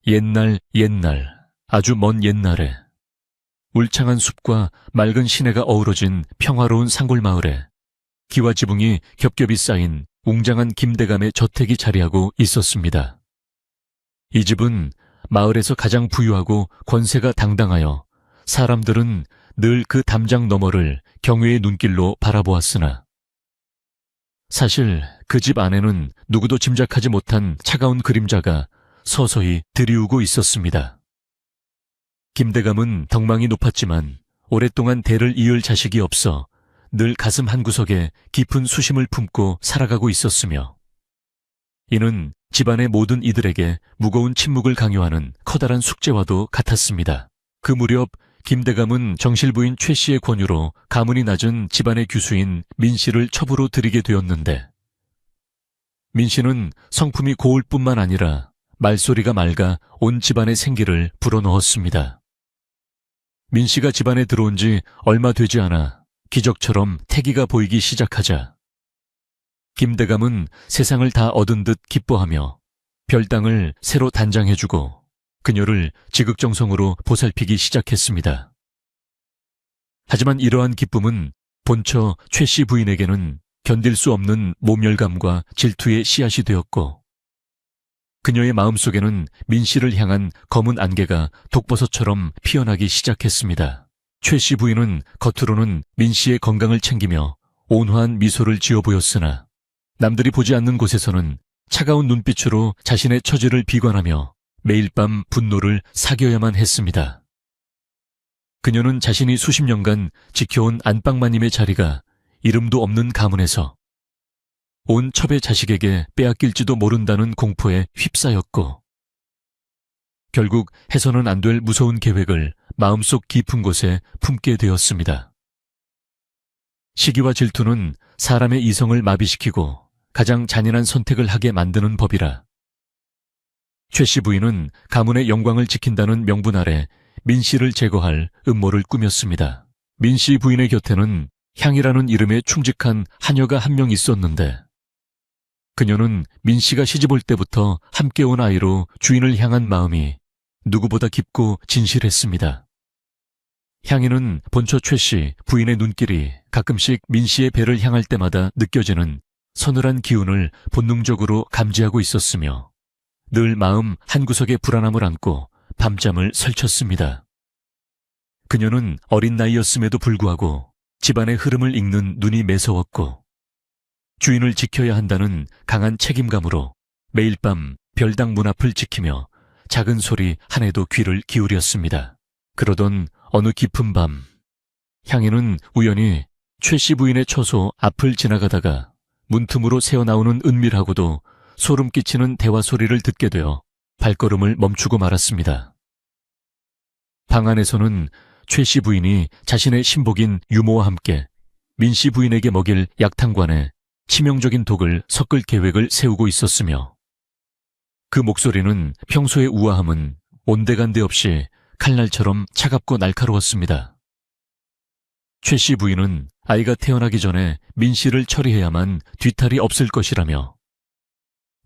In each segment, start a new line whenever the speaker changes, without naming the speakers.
옛날 아주 먼 옛날에 울창한 숲과 맑은 시내가 어우러진 평화로운 산골마을에 기와 지붕이 겹겹이 쌓인 웅장한 김대감의 저택이 자리하고 있었습니다. 이 집은 마을에서 가장 부유하고 권세가 당당하여 사람들은 늘 그 담장 너머를 경외의 눈길로 바라보았으나 사실 그 집 안에는 누구도 짐작하지 못한 차가운 그림자가 서서히 들이우고 있었습니다. 김대감은 덕망이 높았지만 오랫동안 대를 이을 자식이 없어 늘 가슴 한구석에 깊은 수심을 품고 살아가고 있었으며 이는 집안의 모든 이들에게 무거운 침묵을 강요하는 커다란 숙제와도 같았습니다. 그 무렵 김대감은 정실부인 최 씨의 권유로 가문이 낮은 집안의 규수인 민 씨를 첩으로 들이게 되었는데 민 씨는 성품이 고울 뿐만 아니라 말소리가 맑아 온 집안의 생기를 불어넣었습니다. 민 씨가 집안에 들어온 지 얼마 되지 않아 기적처럼 태기가 보이기 시작하자 김대감은 세상을 다 얻은 듯 기뻐하며 별당을 새로 단장해주고 그녀를 지극정성으로 보살피기 시작했습니다. 하지만 이러한 기쁨은 본처 최 씨 부인에게는 견딜 수 없는 모멸감과 질투의 씨앗이 되었고 그녀의 마음속에는 민 씨를 향한 검은 안개가 독버섯처럼 피어나기 시작했습니다. 최 씨 부인은 겉으로는 민 씨의 건강을 챙기며 온화한 미소를 지어 보였으나 남들이 보지 않는 곳에서는 차가운 눈빛으로 자신의 처지를 비관하며 매일 밤 분노를 사겨야만 했습니다. 그녀는 자신이 수십 년간 지켜온 안방마님의 자리가 이름도 없는 가문에서 온 첩의 자식에게 빼앗길지도 모른다는 공포에 휩싸였고 결국 해서는 안 될 무서운 계획을 마음속 깊은 곳에 품게 되었습니다. 시기와 질투는 사람의 이성을 마비시키고 가장 잔인한 선택을 하게 만드는 법이라 최 씨 부인은 가문의 영광을 지킨다는 명분 아래 민 씨를 제거할 음모를 꾸몄습니다. 민 씨 부인의 곁에는 향이라는 이름에 충직한 하녀가 한 명 있었는데 그녀는 민 씨가 시집 올 때부터 함께 온 아이로 주인을 향한 마음이 누구보다 깊고 진실했습니다. 향이는 본처 최 씨 부인의 눈길이 가끔씩 민 씨의 배를 향할 때마다 느껴지는 서늘한 기운을 본능적으로 감지하고 있었으며 늘 마음 한구석에 불안함을 안고 밤잠을 설쳤습니다. 그녀는 어린 나이였음에도 불구하고 집안의 흐름을 읽는 눈이 매서웠고 주인을 지켜야 한다는 강한 책임감으로 매일 밤 별당 문 앞을 지키며 작은 소리 한에도 귀를 기울였습니다. 그러던 어느 깊은 밤 향이는 우연히 최 씨 부인의 처소 앞을 지나가다가 문틈으로 새어나오는 은밀하고도 소름 끼치는 대화 소리를 듣게 되어 발걸음을 멈추고 말았습니다. 방 안에서는 최 씨 부인이 자신의 신복인 유모와 함께 민 씨 부인에게 먹일 약탕관에 치명적인 독을 섞을 계획을 세우고 있었으며 그 목소리는 평소의 우아함은 온데간데 없이 칼날처럼 차갑고 날카로웠습니다. 최 씨 부인은 아이가 태어나기 전에 민 씨를 처리해야만 뒤탈이 없을 것이라며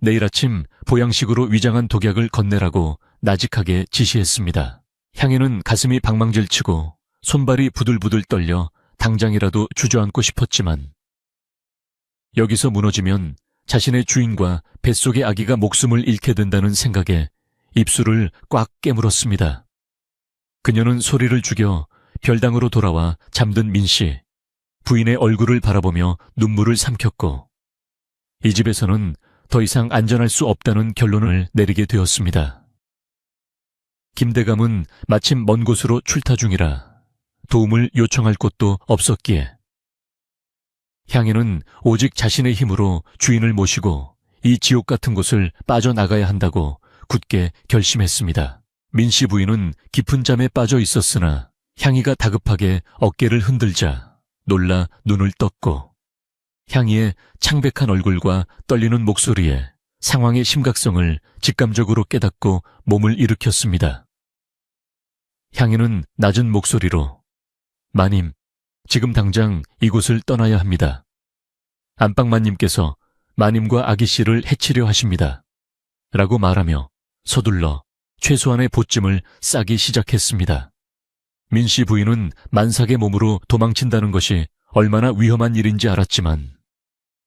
내일 아침 보양식으로 위장한 독약을 건네라고 나직하게 지시했습니다. 향이는 가슴이 방망질치고 손발이 부들부들 떨려 당장이라도 주저앉고 싶었지만 여기서 무너지면 자신의 주인과 뱃속의 아기가 목숨을 잃게 된다는 생각에 입술을 꽉 깨물었습니다. 그녀는 소리를 죽여 별당으로 돌아와 잠든 민 씨, 부인의 얼굴을 바라보며 눈물을 삼켰고 이 집에서는 더 이상 안전할 수 없다는 결론을 내리게 되었습니다. 김대감은 마침 먼 곳으로 출타 중이라 도움을 요청할 곳도 없었기에 향이는 오직 자신의 힘으로 주인을 모시고 이 지옥 같은 곳을 빠져나가야 한다고 굳게 결심했습니다. 민 씨 부인은 깊은 잠에 빠져 있었으나 향이가 다급하게 어깨를 흔들자 놀라 눈을 떴고 향이의 창백한 얼굴과 떨리는 목소리에 상황의 심각성을 직감적으로 깨닫고 몸을 일으켰습니다. 향이는 낮은 목소리로 마님, 지금 당장 이곳을 떠나야 합니다. 안방마님께서 마님과 아기씨를 해치려 하십니다. 라고 말하며 서둘러 최소한의 보찜을 싸기 시작했습니다. 민씨 부인은 만삭의 몸으로 도망친다는 것이 얼마나 위험한 일인지 알았지만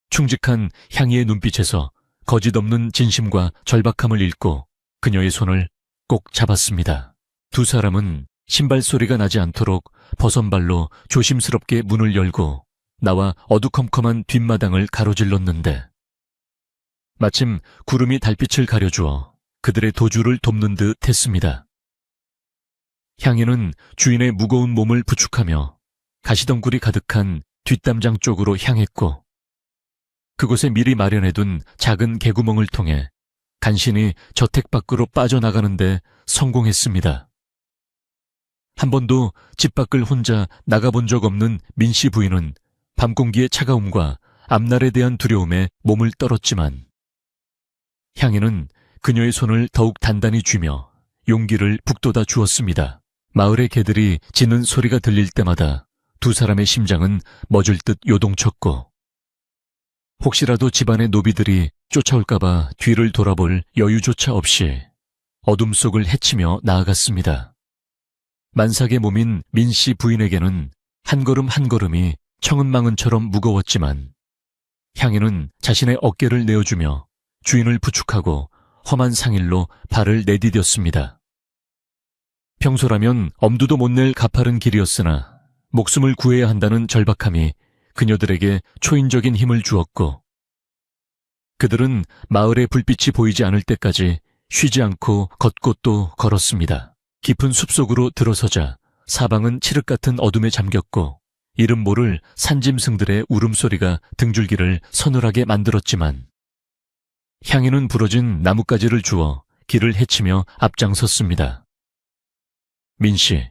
충직한 향이의 눈빛에서 거짓 없는 진심과 절박함을 읽고 그녀의 손을 꼭 잡았습니다. 두 사람은 신발 소리가 나지 않도록 버선발로 조심스럽게 문을 열고 나와 어두컴컴한 뒷마당을 가로질렀는데 마침 구름이 달빛을 가려주어 그들의 도주를 돕는 듯 했습니다. 향이는 주인의 무거운 몸을 부축하며 가시덩굴이 가득한 뒷담장 쪽으로 향했고 그곳에 미리 마련해둔 작은 개구멍을 통해 간신히 저택 밖으로 빠져나가는데 성공했습니다. 한 번도 집 밖을 혼자 나가본 적 없는 민씨 부인은 밤 공기의 차가움과 앞날에 대한 두려움에 몸을 떨었지만 향이는 그녀의 손을 더욱 단단히 쥐며 용기를 북돋아 주었습니다. 마을의 개들이 짖는 소리가 들릴 때마다 두 사람의 심장은 멎을 듯 요동쳤고 혹시라도 집안의 노비들이 쫓아올까봐 뒤를 돌아볼 여유조차 없이 어둠 속을 헤치며 나아갔습니다. 만삭의 몸인 민씨 부인에게는 한 걸음 한 걸음이 청은망은처럼 무거웠지만 향이는 자신의 어깨를 내어주며 주인을 부축하고 험한 상일로 발을 내디뎠습니다. 평소라면 엄두도 못 낼 가파른 길이었으나 목숨을 구해야 한다는 절박함이 그녀들에게 초인적인 힘을 주었고 그들은 마을의 불빛이 보이지 않을 때까지 쉬지 않고 걷고 또 걸었습니다. 깊은 숲속으로 들어서자 사방은 칠흑 같은 어둠에 잠겼고 이름 모를 산짐승들의 울음소리가 등줄기를 서늘하게 만들었지만 향이는 부러진 나뭇가지를 주워 길을 헤치며 앞장섰습니다. 민씨,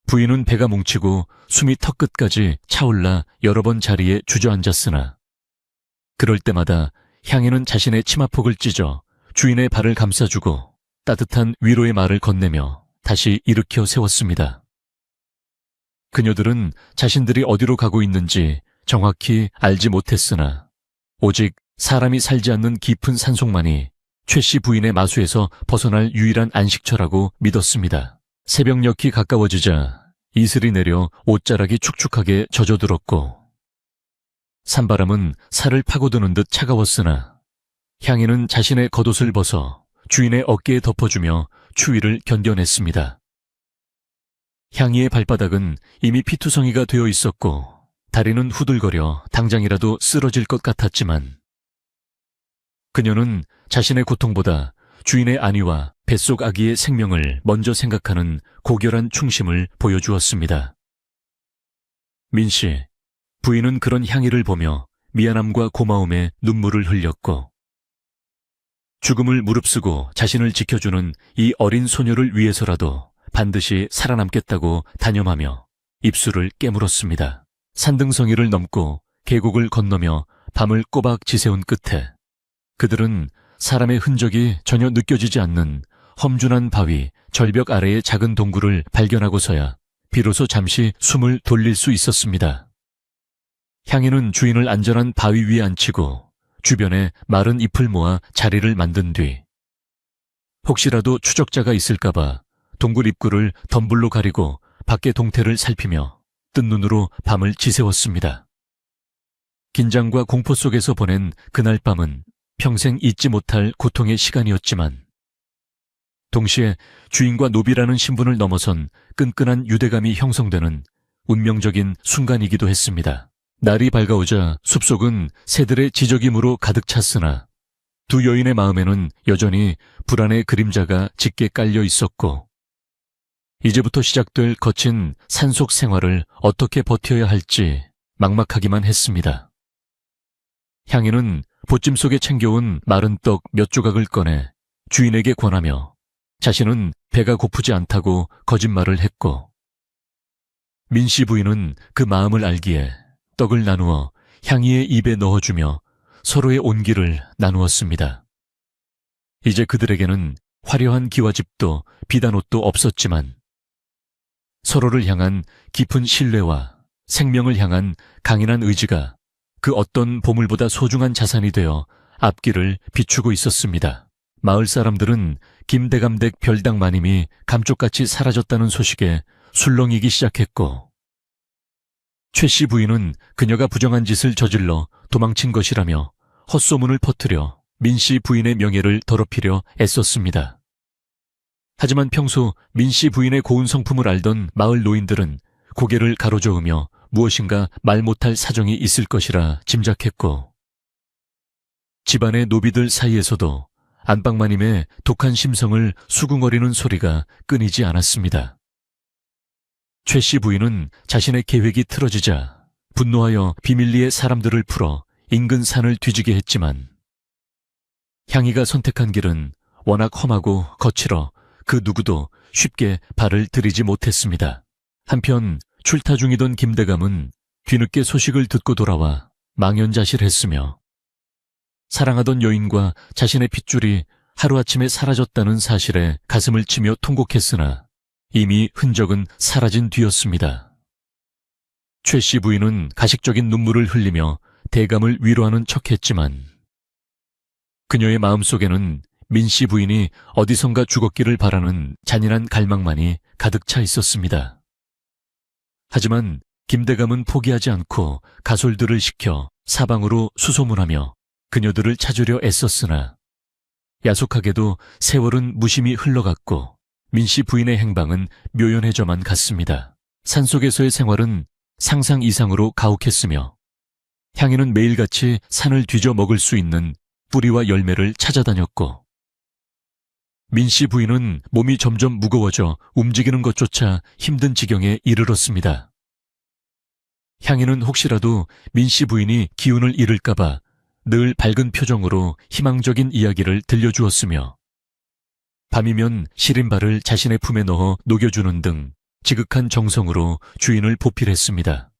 부인은 배가 뭉치고 숨이 턱끝까지 차올라 여러 번 자리에 주저앉았으나 그럴 때마다 향이는 자신의 치마폭을 찢어 주인의 발을 감싸주고 따뜻한 위로의 말을 건네며 다시 일으켜 세웠습니다. 그녀들은 자신들이 어디로 가고 있는지 정확히 알지 못했으나 오직 사람이 살지 않는 깊은 산속만이 최씨 부인의 마수에서 벗어날 유일한 안식처라고 믿었습니다. 새벽녘이 가까워지자 이슬이 내려 옷자락이 축축하게 젖어들었고 산바람은 살을 파고드는 듯 차가웠으나 향이는 자신의 겉옷을 벗어 주인의 어깨에 덮어주며 추위를 견뎌냈습니다. 향이의 발바닥은 이미 피투성이가 되어 있었고 다리는 후들거려 당장이라도 쓰러질 것 같았지만 그녀는 자신의 고통보다 주인의 안위와 뱃속 아기의 생명을 먼저 생각하는 고결한 충심을 보여주었습니다. 민씨, 부인은 그런 향이를 보며 미안함과 고마움에 눈물을 흘렸고 죽음을 무릅쓰고 자신을 지켜주는 이 어린 소녀를 위해서라도 반드시 살아남겠다고 단념하며 입술을 깨물었습니다. 산등성이를 넘고 계곡을 건너며 밤을 꼬박 지새운 끝에 그들은 사람의 흔적이 전혀 느껴지지 않는 험준한 바위, 절벽 아래의 작은 동굴을 발견하고서야 비로소 잠시 숨을 돌릴 수 있었습니다. 향이는 주인을 안전한 바위 위에 앉히고 주변에 마른 잎을 모아 자리를 만든 뒤 혹시라도 추적자가 있을까봐 동굴 입구를 덤불로 가리고 밖의 동태를 살피며 뜬 눈으로 밤을 지새웠습니다. 긴장과 공포 속에서 보낸 그날 밤은 평생 잊지 못할 고통의 시간이었지만 동시에 주인과 노비라는 신분을 넘어선 끈끈한 유대감이 형성되는 운명적인 순간이기도 했습니다. 날이 밝아오자 숲속은 새들의 지저귀무로 가득 찼으나 두 여인의 마음에는 여전히 불안의 그림자가 짙게 깔려 있었고 이제부터 시작될 거친 산속 생활을 어떻게 버텨야 할지 막막하기만 했습니다. 향이는 보찜 속에 챙겨온 마른 떡 몇 조각을 꺼내 주인에게 권하며 자신은 배가 고프지 않다고 거짓말을 했고 민씨 부인은 그 마음을 알기에 떡을 나누어 향이의 입에 넣어주며 서로의 온기를 나누었습니다. 이제 그들에게는 화려한 기와집도 비단 옷도 없었지만 서로를 향한 깊은 신뢰와 생명을 향한 강인한 의지가 그 어떤 보물보다 소중한 자산이 되어 앞길을 비추고 있었습니다. 마을 사람들은 김대감댁 별당 마님이 감쪽같이 사라졌다는 소식에 술렁이기 시작했고, 최 씨 부인은 그녀가 부정한 짓을 저질러 도망친 것이라며 헛소문을 퍼뜨려 민 씨 부인의 명예를 더럽히려 애썼습니다. 하지만 평소 민 씨 부인의 고운 성품을 알던 마을 노인들은 고개를 가로저으며 무엇인가 말 못할 사정이 있을 것이라 짐작했고, 집안의 노비들 사이에서도 안방마님의 독한 심성을 수긍거리는 소리가 끊이지 않았습니다. 최 씨 부인은 자신의 계획이 틀어지자 분노하여 비밀리에 사람들을 풀어 인근 산을 뒤지게 했지만, 향이가 선택한 길은 워낙 험하고 거칠어 그 누구도 쉽게 발을 들이지 못했습니다. 한편 출타 중이던 김대감은 뒤늦게 소식을 듣고 돌아와 망연자실했으며, 사랑하던 여인과 자신의 핏줄이 하루아침에 사라졌다는 사실에 가슴을 치며 통곡했으나 이미 흔적은 사라진 뒤였습니다. 최 씨 부인은 가식적인 눈물을 흘리며 대감을 위로하는 척했지만, 그녀의 마음속에는 민 씨 부인이 어디선가 죽었기를 바라는 잔인한 갈망만이 가득 차 있었습니다. 하지만 김대감은 포기하지 않고 가솔들을 시켜 사방으로 수소문하며 그녀들을 찾으려 애썼으나, 야속하게도 세월은 무심히 흘러갔고 민 씨 부인의 행방은 묘연해져만 갔습니다. 산속에서의 생활은 상상 이상으로 가혹했으며, 향이는 매일같이 산을 뒤져 먹을 수 있는 뿌리와 열매를 찾아다녔고, 민 씨 부인은 몸이 점점 무거워져 움직이는 것조차 힘든 지경에 이르렀습니다. 향이는 혹시라도 민 씨 부인이 기운을 잃을까봐 늘 밝은 표정으로 희망적인 이야기를 들려주었으며, 밤이면 시린 발을 자신의 품에 넣어 녹여주는 등 지극한 정성으로 주인을 보필했습니다.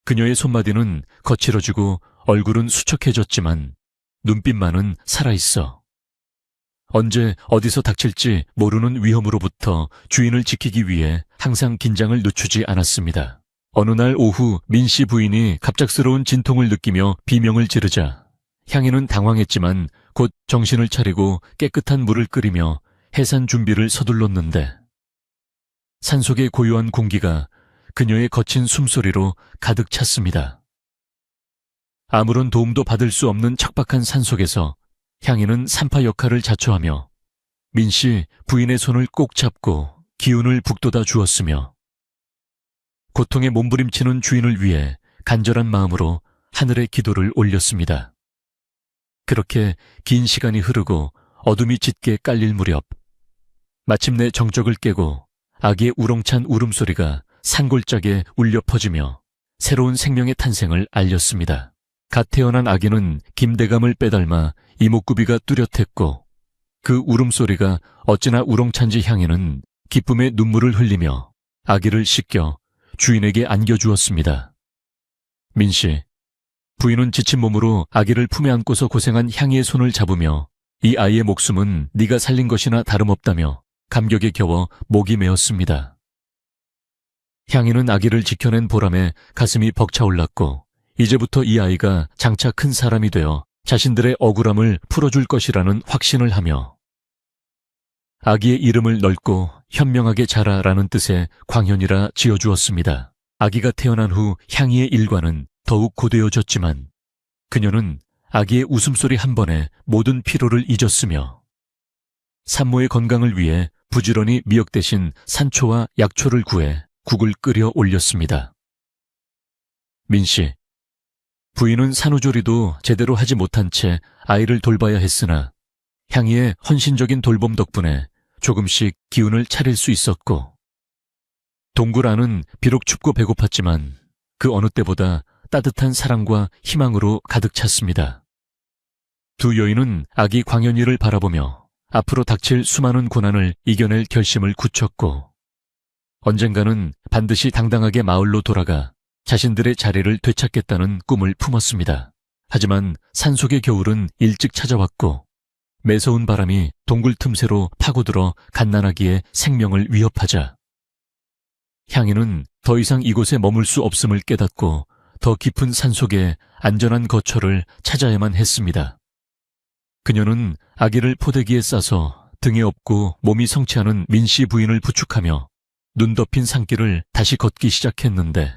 그녀의 손마디는 거칠어지고 얼굴은 수척해졌지만 눈빛만은 살아있어 언제 어디서 닥칠지 모르는 위험으로부터 주인을 지키기 위해 항상 긴장을 늦추지 않았습니다. 어느 날 오후 민 씨 부인이 갑작스러운 진통을 느끼며 비명을 지르자 향이는 당황했지만 곧 정신을 차리고 깨끗한 물을 끓이며 해산 준비를 서둘렀는데, 산속의 고요한 공기가 그녀의 거친 숨소리로 가득 찼습니다. 아무런 도움도 받을 수 없는 척박한 산속에서 향이는 산파 역할을 자처하며 민 씨 부인의 손을 꼭 잡고 기운을 북돋아 주었으며, 고통에 몸부림치는 주인을 위해 간절한 마음으로 하늘에 기도를 올렸습니다. 그렇게 긴 시간이 흐르고 어둠이 짙게 깔릴 무렵, 마침내 정적을 깨고 아기의 우렁찬 울음소리가 산골짜기에 울려 퍼지며 새로운 생명의 탄생을 알렸습니다. 갓 태어난 아기는 김대감을 빼닮아 이목구비가 뚜렷했고, 그 울음소리가 어찌나 우렁찬지 향이는 기쁨의 눈물을 흘리며 아기를 씻겨 주인에게 안겨주었습니다. 민씨, 부인은 지친 몸으로 아기를 품에 안고서 고생한 향이의 손을 잡으며 이 아이의 목숨은 네가 살린 것이나 다름없다며 감격에 겨워 목이 메었습니다. 향이는 아기를 지켜낸 보람에 가슴이 벅차올랐고, 이제부터 이 아이가 장차 큰 사람이 되어 자신들의 억울함을 풀어줄 것이라는 확신을 하며, 아기의 이름을 넓고 현명하게 자라라는 뜻의 광현이라 지어주었습니다. 아기가 태어난 후 향이의 일과는 더욱 고되어졌지만, 그녀는 아기의 웃음소리 한 번에 모든 피로를 잊었으며, 산모의 건강을 위해 부지런히 미역 대신 산초와 약초를 구해 국을 끓여 올렸습니다. 민씨, 부인은 산후조리도 제대로 하지 못한 채 아이를 돌봐야 했으나 향이의 헌신적인 돌봄 덕분에 조금씩 기운을 차릴 수 있었고, 동굴 안은 비록 춥고 배고팠지만 그 어느 때보다 따뜻한 사랑과 희망으로 가득 찼습니다. 두 여인은 아기 광현이를 바라보며 앞으로 닥칠 수많은 고난을 이겨낼 결심을 굳혔고, 언젠가는 반드시 당당하게 마을로 돌아가 자신들의 자리를 되찾겠다는 꿈을 품었습니다. 하지만 산속의 겨울은 일찍 찾아왔고, 매서운 바람이 동굴 틈새로 파고들어 갓난아기의 생명을 위협하자 향이는 더 이상 이곳에 머물 수 없음을 깨닫고 더 깊은 산속에 안전한 거처를 찾아야만 했습니다. 그녀는 아기를 포대기에 싸서 등에 업고 몸이 성취하는 민씨 부인을 부축하며 눈 덮인 산길을 다시 걷기 시작했는데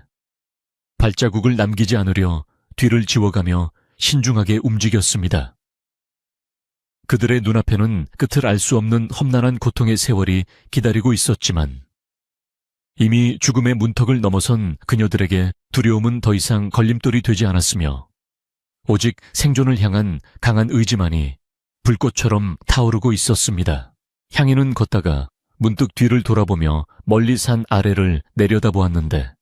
발자국을 남기지 않으려 뒤를 지워가며 신중하게 움직였습니다. 그들의 눈앞에는 끝을 알 수 없는 험난한 고통의 세월이 기다리고 있었지만 이미 죽음의 문턱을 넘어선 그녀들에게 두려움은 더 이상 걸림돌이 되지 않았으며 오직 생존을 향한 강한 의지만이 불꽃처럼 타오르고 있었습니다. 향인은 걷다가 문득 뒤를 돌아보며 멀리 산 아래를 내려다보았는데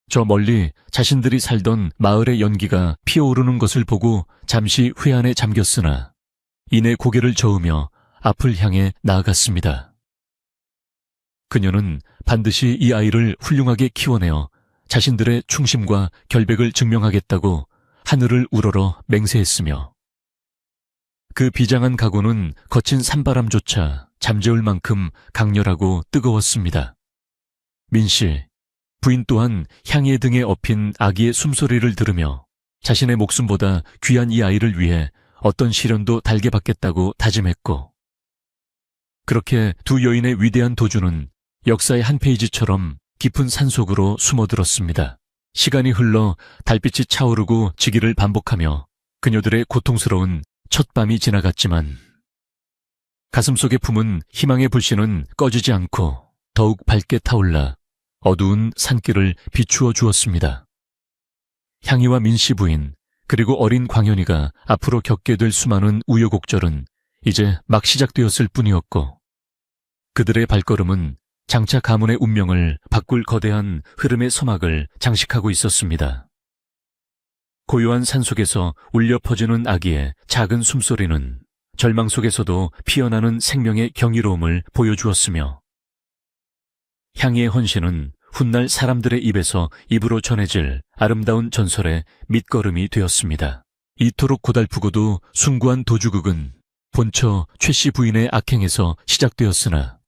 저 멀리 자신들이 살던 마을의 연기가 피어오르는 것을 보고 잠시 회한에 잠겼으나 이내 고개를 저으며 앞을 향해 나아갔습니다. 그녀는 반드시 이 아이를 훌륭하게 키워내어 자신들의 충심과 결백을 증명하겠다고 하늘을 우러러 맹세했으며 그 비장한 각오는 거친 산바람조차 잠재울 만큼 강렬하고 뜨거웠습니다. 민씨, 부인 또한 향이의 등에 업힌 아기의 숨소리를 들으며 자신의 목숨보다 귀한 이 아이를 위해 어떤 시련도 달게 받겠다고 다짐했고 그렇게 두 여인의 위대한 도주는 역사의 한 페이지처럼 깊은 산속으로 숨어들었습니다. 시간이 흘러 달빛이 차오르고 지기를 반복하며 그녀들의 고통스러운 첫 밤이 지나갔지만 가슴속에 품은 희망의 불씨는 꺼지지 않고 더욱 밝게 타올라 어두운 산길을 비추어 주었습니다. 향이와 민씨 부인 그리고 어린 광현이가 앞으로 겪게 될 수많은 우여곡절은 이제 막 시작되었을 뿐이었고 그들의 발걸음은 장차 가문의 운명을 바꿀 거대한 흐름의 서막을 장식하고 있었습니다. 고요한 산속에서 울려 퍼지는 아기의 작은 숨소리는 절망 속에서도 피어나는 생명의 경이로움을 보여주었으며 향이의 헌신은 훗날 사람들의 입에서 입으로 전해질 아름다운 전설의 밑거름이 되었습니다. 이토록 고달프고도 숭고한 도주극은 본처 최씨 부인의 악행에서 시작되었으나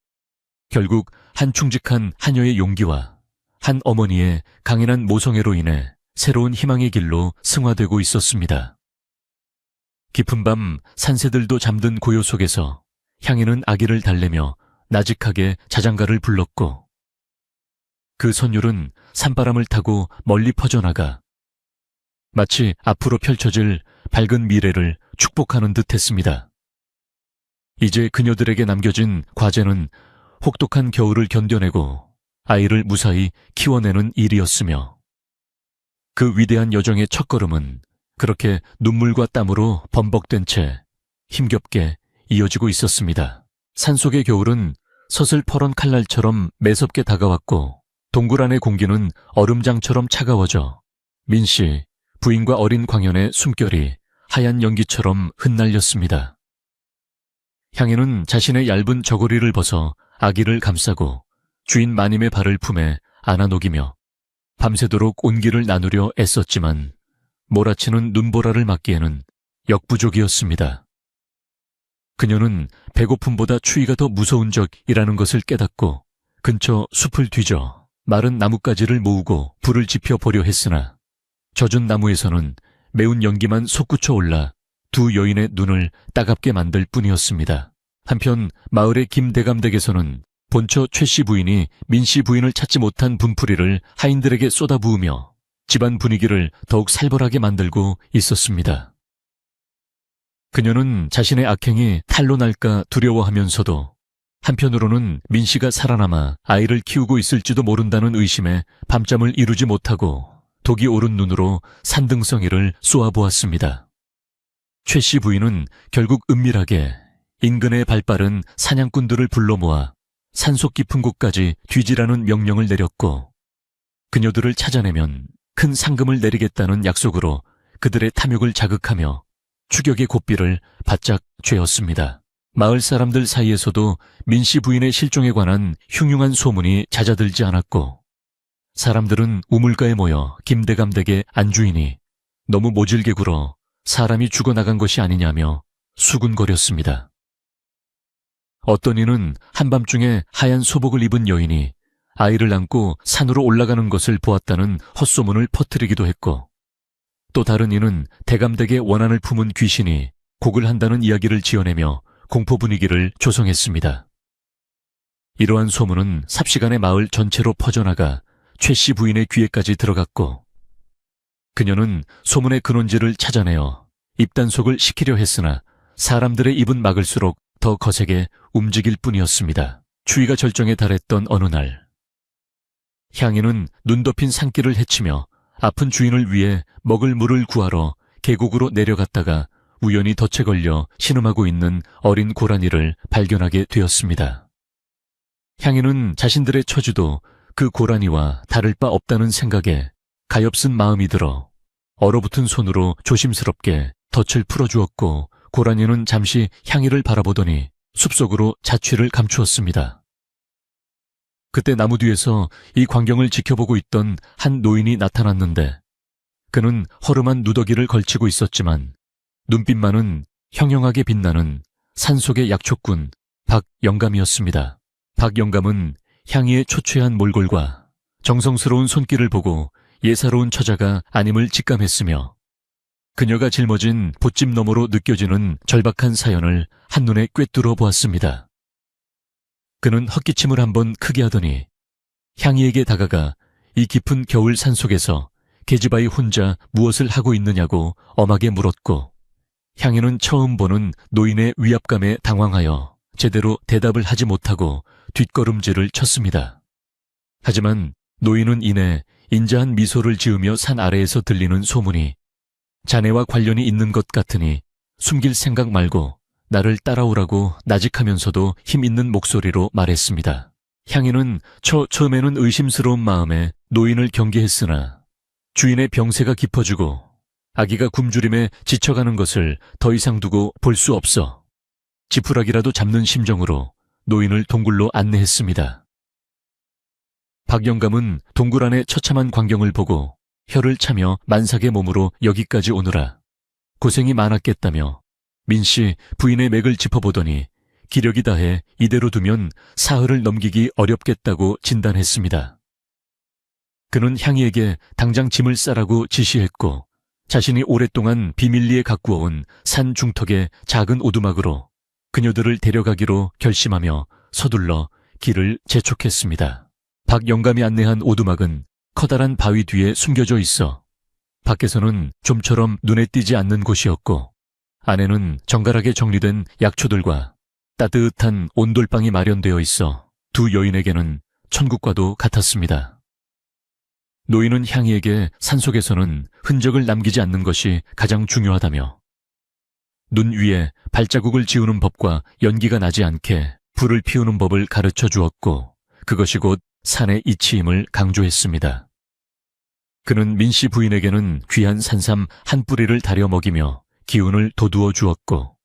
결국 한 충직한 하녀의 용기와 한 어머니의 강인한 모성애로 인해 새로운 희망의 길로 승화되고 있었습니다. 깊은 밤 산새들도 잠든 고요 속에서 향이는 아기를 달래며 나직하게 자장가를 불렀고 그 선율은 산바람을 타고 멀리 퍼져나가 마치 앞으로 펼쳐질 밝은 미래를 축복하는 듯했습니다. 이제 그녀들에게 남겨진 과제는 혹독한 겨울을 견뎌내고 아이를 무사히 키워내는 일이었으며 그 위대한 여정의 첫걸음은 그렇게 눈물과 땀으로 범벅된 채 힘겹게 이어지고 있었습니다. 산속의 겨울은 서슬퍼런 칼날처럼 매섭게 다가왔고 동굴 안의 공기는 얼음장처럼 차가워져 민씨, 부인과 어린 광현의 숨결이 하얀 연기처럼 흩날렸습니다. 향이는 자신의 얇은 저고리를 벗어 아기를 감싸고 주인 마님의 발을 품에 안아 녹이며 밤새도록 온기를 나누려 애썼지만 몰아치는 눈보라를 막기에는 역부족이었습니다. 그녀는 배고픔보다 추위가 더 무서운 적이라는 것을 깨닫고 근처 숲을 뒤져 마른 나뭇가지를 모으고 불을 지펴 보려 했으나 젖은 나무에서는 매운 연기만 솟구쳐 올라 두 여인의 눈을 따갑게 만들 뿐이었습니다. 한편 마을의 김대감댁에서는 본처 최씨 부인이 민씨 부인을 찾지 못한 분풀이를 하인들에게 쏟아부으며 집안 분위기를 더욱 살벌하게 만들고 있었습니다. 그녀는 자신의 악행이 탄로 날까 두려워하면서도 한편으로는 민씨가 살아남아 아이를 키우고 있을지도 모른다는 의심에 밤잠을 이루지 못하고 독이 오른 눈으로 산등성이를 쏘아보았습니다. 최씨 부인은 결국 은밀하게 인근에 발빠른 사냥꾼들을 불러 모아 산속 깊은 곳까지 뒤지라는 명령을 내렸고 그녀들을 찾아내면 큰 상금을 내리겠다는 약속으로 그들의 탐욕을 자극하며 추격의 고삐를 바짝 쬐었습니다. 마을 사람들 사이에서도 민씨 부인의 실종에 관한 흉흉한 소문이 잦아들지 않았고 사람들은 우물가에 모여 김대감 댁의 안주인이 너무 모질게 굴어 사람이 죽어나간 것이 아니냐며 수군거렸습니다. 어떤 이는 한밤중에 하얀 소복을 입은 여인이 아이를 안고 산으로 올라가는 것을 보았다는 헛소문을 퍼뜨리기도 했고 또 다른 이는 대감댁의 원한을 품은 귀신이 곡을 한다는 이야기를 지어내며 공포 분위기를 조성했습니다. 이러한 소문은 삽시간에 마을 전체로 퍼져나가 최 씨 부인의 귀에까지 들어갔고, 그녀는 소문의 근원지를 찾아내어 입단속을 시키려 했으나 사람들의 입은 막을수록 더 거세게 움직일 뿐이었습니다. 추위가 절정에 달했던 어느 날, 향인은 눈 덮인 산길을 헤치며 아픈 주인을 위해 먹을 물을 구하러 계곡으로 내려갔다가 우연히 덫에 걸려 신음하고 있는 어린 고라니를 발견하게 되었습니다. 향인은 자신들의 처지도 그 고라니와 다를 바 없다는 생각에 가엾은 마음이 들어 얼어붙은 손으로 조심스럽게 덫을 풀어주었고, 고라니는 잠시 향이를 바라보더니 숲속으로 자취를 감추었습니다. 그때 나무 뒤에서 이 광경을 지켜보고 있던 한 노인이 나타났는데, 그는 허름한 누더기를 걸치고 있었지만 눈빛만은 형형하게 빛나는 산속의 약초꾼 박영감이었습니다. 박영감은 향이의 초췌한 몰골과 정성스러운 손길을 보고 예사로운 처자가 아님을 직감했으며, 그녀가 짊어진 봇집 너머로 느껴지는 절박한 사연을 한눈에 꿰뚫어 보았습니다. 그는 헛기침을 한번 크게 하더니 향이에게 다가가 이 깊은 겨울 산속에서 계집아이 혼자 무엇을 하고 있느냐고 엄하게 물었고, 향이는 처음 보는 노인의 위압감에 당황하여 제대로 대답을 하지 못하고 뒷걸음질을 쳤습니다. 하지만 노인은 이내 인자한 미소를 지으며 산 아래에서 들리는 소문이 자네와 관련이 있는 것 같으니 숨길 생각 말고 나를 따라오라고 나직하면서도 힘있는 목소리로 말했습니다. 향이는 처음에는 의심스러운 마음에 노인을 경계했으나 주인의 병세가 깊어지고 아기가 굶주림에 지쳐가는 것을 더 이상 두고 볼 수 없어 지푸라기라도 잡는 심정으로 노인을 동굴로 안내했습니다. 박영감은 동굴 안의 처참한 광경을 보고 혀를 차며 만삭의 몸으로 여기까지 오느라 고생이 많았겠다며 민씨 부인의 맥을 짚어보더니 기력이 다해 이대로 두면 사흘을 넘기기 어렵겠다고 진단했습니다. 그는 향이에게 당장 짐을 싸라고 지시했고, 자신이 오랫동안 비밀리에 가꾸어온 산 중턱의 작은 오두막으로 그녀들을 데려가기로 결심하며 서둘러 길을 재촉했습니다. 박영감이 안내한 오두막은 커다란 바위 뒤에 숨겨져 있어 밖에서는 좀처럼 눈에 띄지 않는 곳이었고, 안에는 정갈하게 정리된 약초들과 따뜻한 온돌방이 마련되어 있어 두 여인에게는 천국과도 같았습니다. 노인은 향이에게 산속에서는 흔적을 남기지 않는 것이 가장 중요하다며 눈 위에 발자국을 지우는 법과 연기가 나지 않게 불을 피우는 법을 가르쳐 주었고, 그것이 곧 산의 이치임을 강조했습니다. 그는 민씨 부인에게는 귀한 산삼 한 뿌리를 다려 먹이며 기운을 돋우어 주었고,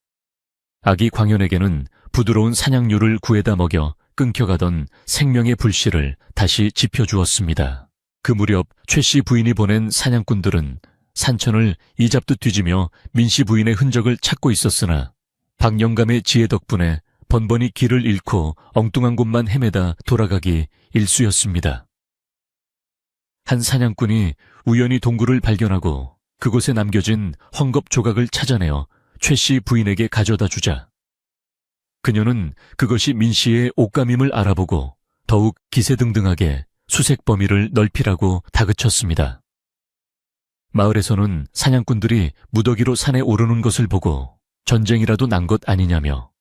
아기 광현에게는 부드러운 사냥류를 구해다 먹여 끊겨가던 생명의 불씨를 다시 지펴주었습니다. 그 무렵 최씨 부인이 보낸 사냥꾼들은 산천을 이잡듯 뒤지며 민씨 부인의 흔적을 찾고 있었으나 박영감의 지혜 덕분에 번번이 길을 잃고 엉뚱한 곳만 헤매다 돌아가기 일쑤였습니다. 한 사냥꾼이 우연히 동굴을 발견하고 그곳에 남겨진 헝겊 조각을 찾아내어 최씨 부인에게 가져다 주자 그녀는 그것이 민씨의 옷감임을 알아보고 더욱 기세등등하게 수색 범위를 넓히라고 다그쳤습니다. 마을에서는 사냥꾼들이 무더기로 산에 오르는 것을 보고 전쟁이라도 난 것 아니냐며,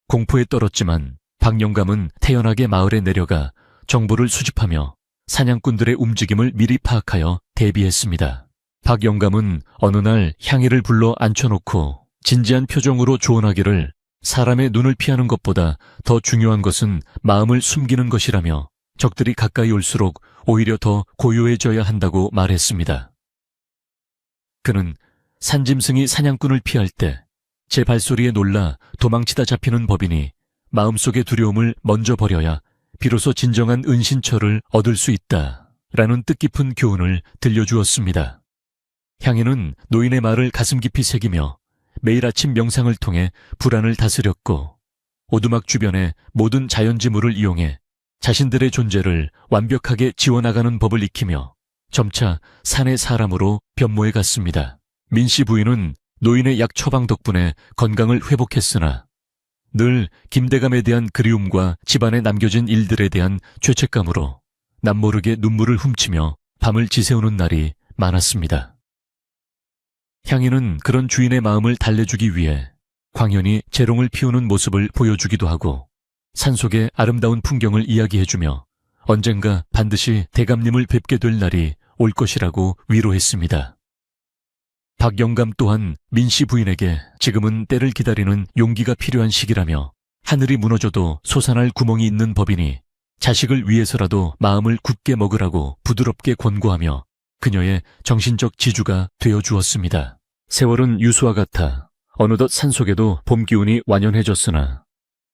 공포에 떨었지만 박영감은 태연하게 마을에 내려가 정보를 수집하며 사냥꾼들의 움직임을 미리 파악하여 대비했습니다. 박영감은 어느 날 향이를 불러 앉혀놓고 진지한 표정으로 조언하기를 사람의 눈을 피하는 것보다 더 중요한 것은 마음을 숨기는 것이라며 적들이 가까이 올수록 오히려 더 고요해져야 한다고 말했습니다. 그는 산짐승이 사냥꾼을 피할 때 제 발소리에 놀라 도망치다 잡히는 법이니 마음속의 두려움을 먼저 버려야 비로소 진정한 은신처를 얻을 수 있다라는 뜻깊은 교훈을 들려주었습니다. 향이는 노인의 말을 가슴 깊이 새기며 매일 아침 명상을 통해 불안을 다스렸고, 오두막 주변의 모든 자연지물을 이용해 자신들의 존재를 완벽하게 지워나가는 법을 익히며 점차 산의 사람으로 변모해 갔습니다. 민씨 부인은 노인의 약 처방 덕분에 건강을 회복했으나 늘 김대감에 대한 그리움과 집안에 남겨진 일들에 대한 죄책감으로 남모르게 눈물을 훔치며 밤을 지새우는 날이 많았습니다. 향인은 그런 주인의 마음을 달래주기 위해 광연히 재롱을 피우는 모습을 보여주기도 하고 산속의 아름다운 풍경을 이야기해주며 언젠가 반드시 대감님을 뵙게 될 날이 올 것이라고 위로했습니다. 박영감 또한 민씨 부인에게 지금은 때를 기다리는 용기가 필요한 시기라며 하늘이 무너져도 솟아날 구멍이 있는 법이니 자식을 위해서라도 마음을 굳게 먹으라고 부드럽게 권고하며 그녀의 정신적 지주가 되어주었습니다. 세월은 유수와 같아 어느덧 산속에도 봄 기운이 완연해졌으나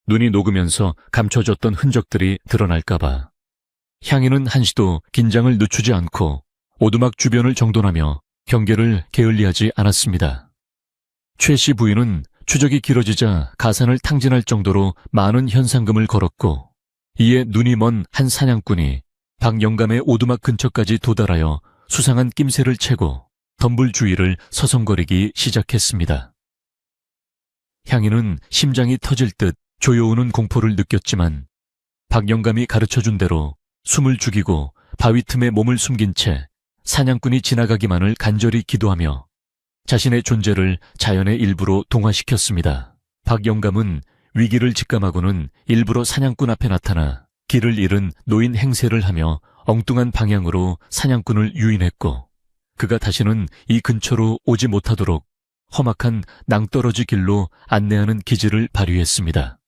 눈이 녹으면서 감춰졌던 흔적들이 드러날까봐 향인은 한시도 긴장을 늦추지 않고 오두막 주변을 정돈하며 경계를 게을리하지 않았습니다. 최 씨 부인은 추적이 길어지자 가산을 탕진할 정도로 많은 현상금을 걸었고 이에 눈이 먼 한 사냥꾼이 박영감의 오두막 근처까지 도달하여 수상한 낌새를 채고 덤불 주위를 서성거리기 시작했습니다. 향인은 심장이 터질 듯 조여오는 공포를 느꼈지만 박영감이 가르쳐준 대로 숨을 죽이고 바위 틈에 몸을 숨긴 채 사냥꾼이 지나가기만을 간절히 기도하며 자신의 존재를 자연의 일부로 동화시켰습니다. 박영감은 위기를 직감하고는 일부러 사냥꾼 앞에 나타나 길을 잃은 노인 행세를 하며 엉뚱한 방향으로 사냥꾼을 유인했고 그가 다시는 이 근처로 오지 못하도록 험악한 낭떠러지 길로 안내하는 기지를 발휘했습니다.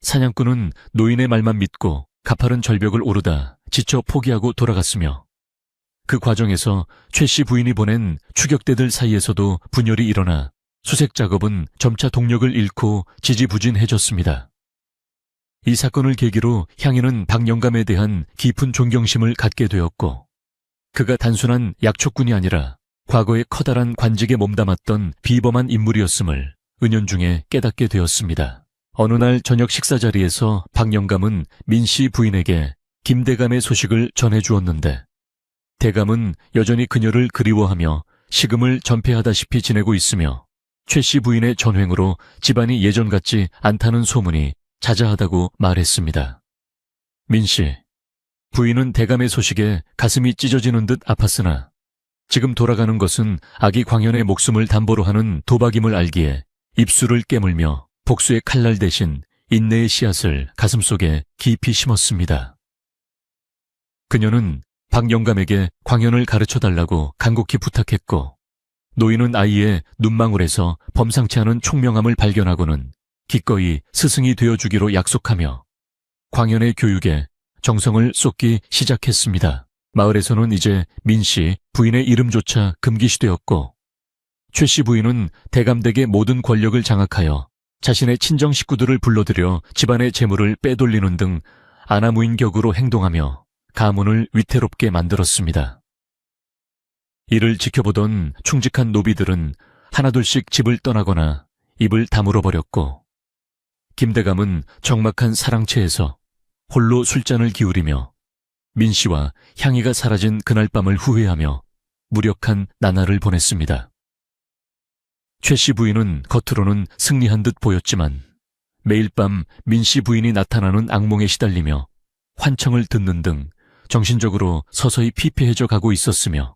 사냥꾼은 노인의 말만 믿고 가파른 절벽을 오르다 지쳐 포기하고 돌아갔으며 그 과정에서 최 씨 부인이 보낸 추격대들 사이에서도 분열이 일어나 수색 작업은 점차 동력을 잃고 지지부진해졌습니다. 이 사건을 계기로 향인은 박영감에 대한 깊은 존경심을 갖게 되었고 그가 단순한 약초꾼이 아니라 과거의 커다란 관직에 몸담았던 비범한 인물이었음을 은연중에 깨닫게 되었습니다. 어느 날 저녁 식사 자리에서 박영감은 민씨 부인에게 김대감의 소식을 전해주었는데 대감은 여전히 그녀를 그리워하며 식음을 전폐하다시피 지내고 있으며 최 씨 부인의 전횡으로 집안이 예전 같지 않다는 소문이 자자하다고 말했습니다. 민씨, 부인은 대감의 소식에 가슴이 찢어지는 듯 아팠으나 지금 돌아가는 것은 아기 광연의 목숨을 담보로 하는 도박임을 알기에 입술을 깨물며 복수의 칼날 대신 인내의 씨앗을 가슴속에 깊이 심었습니다. 그녀는 박영감에게 광연을 가르쳐달라고 간곡히 부탁했고 노인은 아이의 눈망울에서 범상치 않은 총명함을 발견하고는 기꺼이 스승이 되어주기로 약속하며 광연의 교육에 정성을 쏟기 시작했습니다. 마을에서는 이제 민씨 부인의 이름조차 금기시되었고 최 씨 부인은 대감댁의 모든 권력을 장악하여 자신의 친정 식구들을 불러들여 집안의 재물을 빼돌리는 등 아나무인격으로 행동하며 가문을 위태롭게 만들었습니다. 이를 지켜보던 충직한 노비들은 하나둘씩 집을 떠나거나 입을 다물어 버렸고 김대감은 적막한 사랑채에서 홀로 술잔을 기울이며 민씨와 향이가 사라진 그날 밤을 후회하며 무력한 나날을 보냈습니다. 최 씨 부인은 겉으로는 승리한 듯 보였지만 매일 밤 민씨 부인이 나타나는 악몽에 시달리며 환청을 듣는 등 정신적으로 서서히 피폐해져 가고 있었으며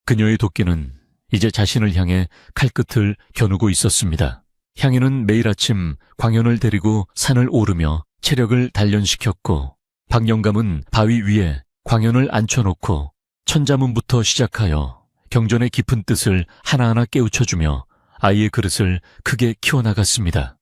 그녀의 도끼는 이제 자신을 향해 칼끝을 겨누고 있었습니다. 향인은 매일 아침 광연을 데리고 산을 오르며 체력을 단련시켰고 박영감은 바위 위에 광연을 앉혀놓고 천자문부터 시작하여 경전의 깊은 뜻을 하나하나 깨우쳐주며 아이의 그릇을 크게 키워나갔습니다.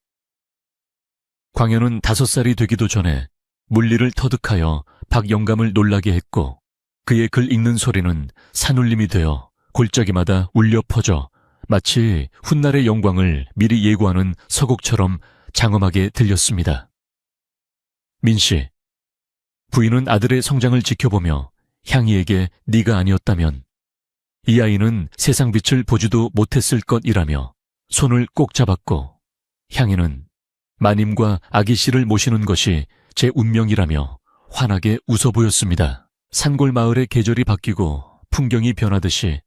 광연은 5살이 되기도 전에 물리를 터득하여 박영감을 놀라게 했고 그의 글 읽는 소리는 산울림이 되어 골짜기마다 울려 퍼져 마치 훗날의 영광을 미리 예고하는 서곡처럼 장엄하게 들렸습니다. 민씨, 부인은 아들의 성장을 지켜보며 향이에게 네가 아니었다면 이 아이는 세상 빛을 보지도 못했을 것이라며 손을 꼭 잡았고 향이는 마님과 아기 씨를 모시는 것이 제 운명이라며 환하게 웃어 보였습니다. 산골 마을의 계절이 바뀌고 풍경이 변하듯이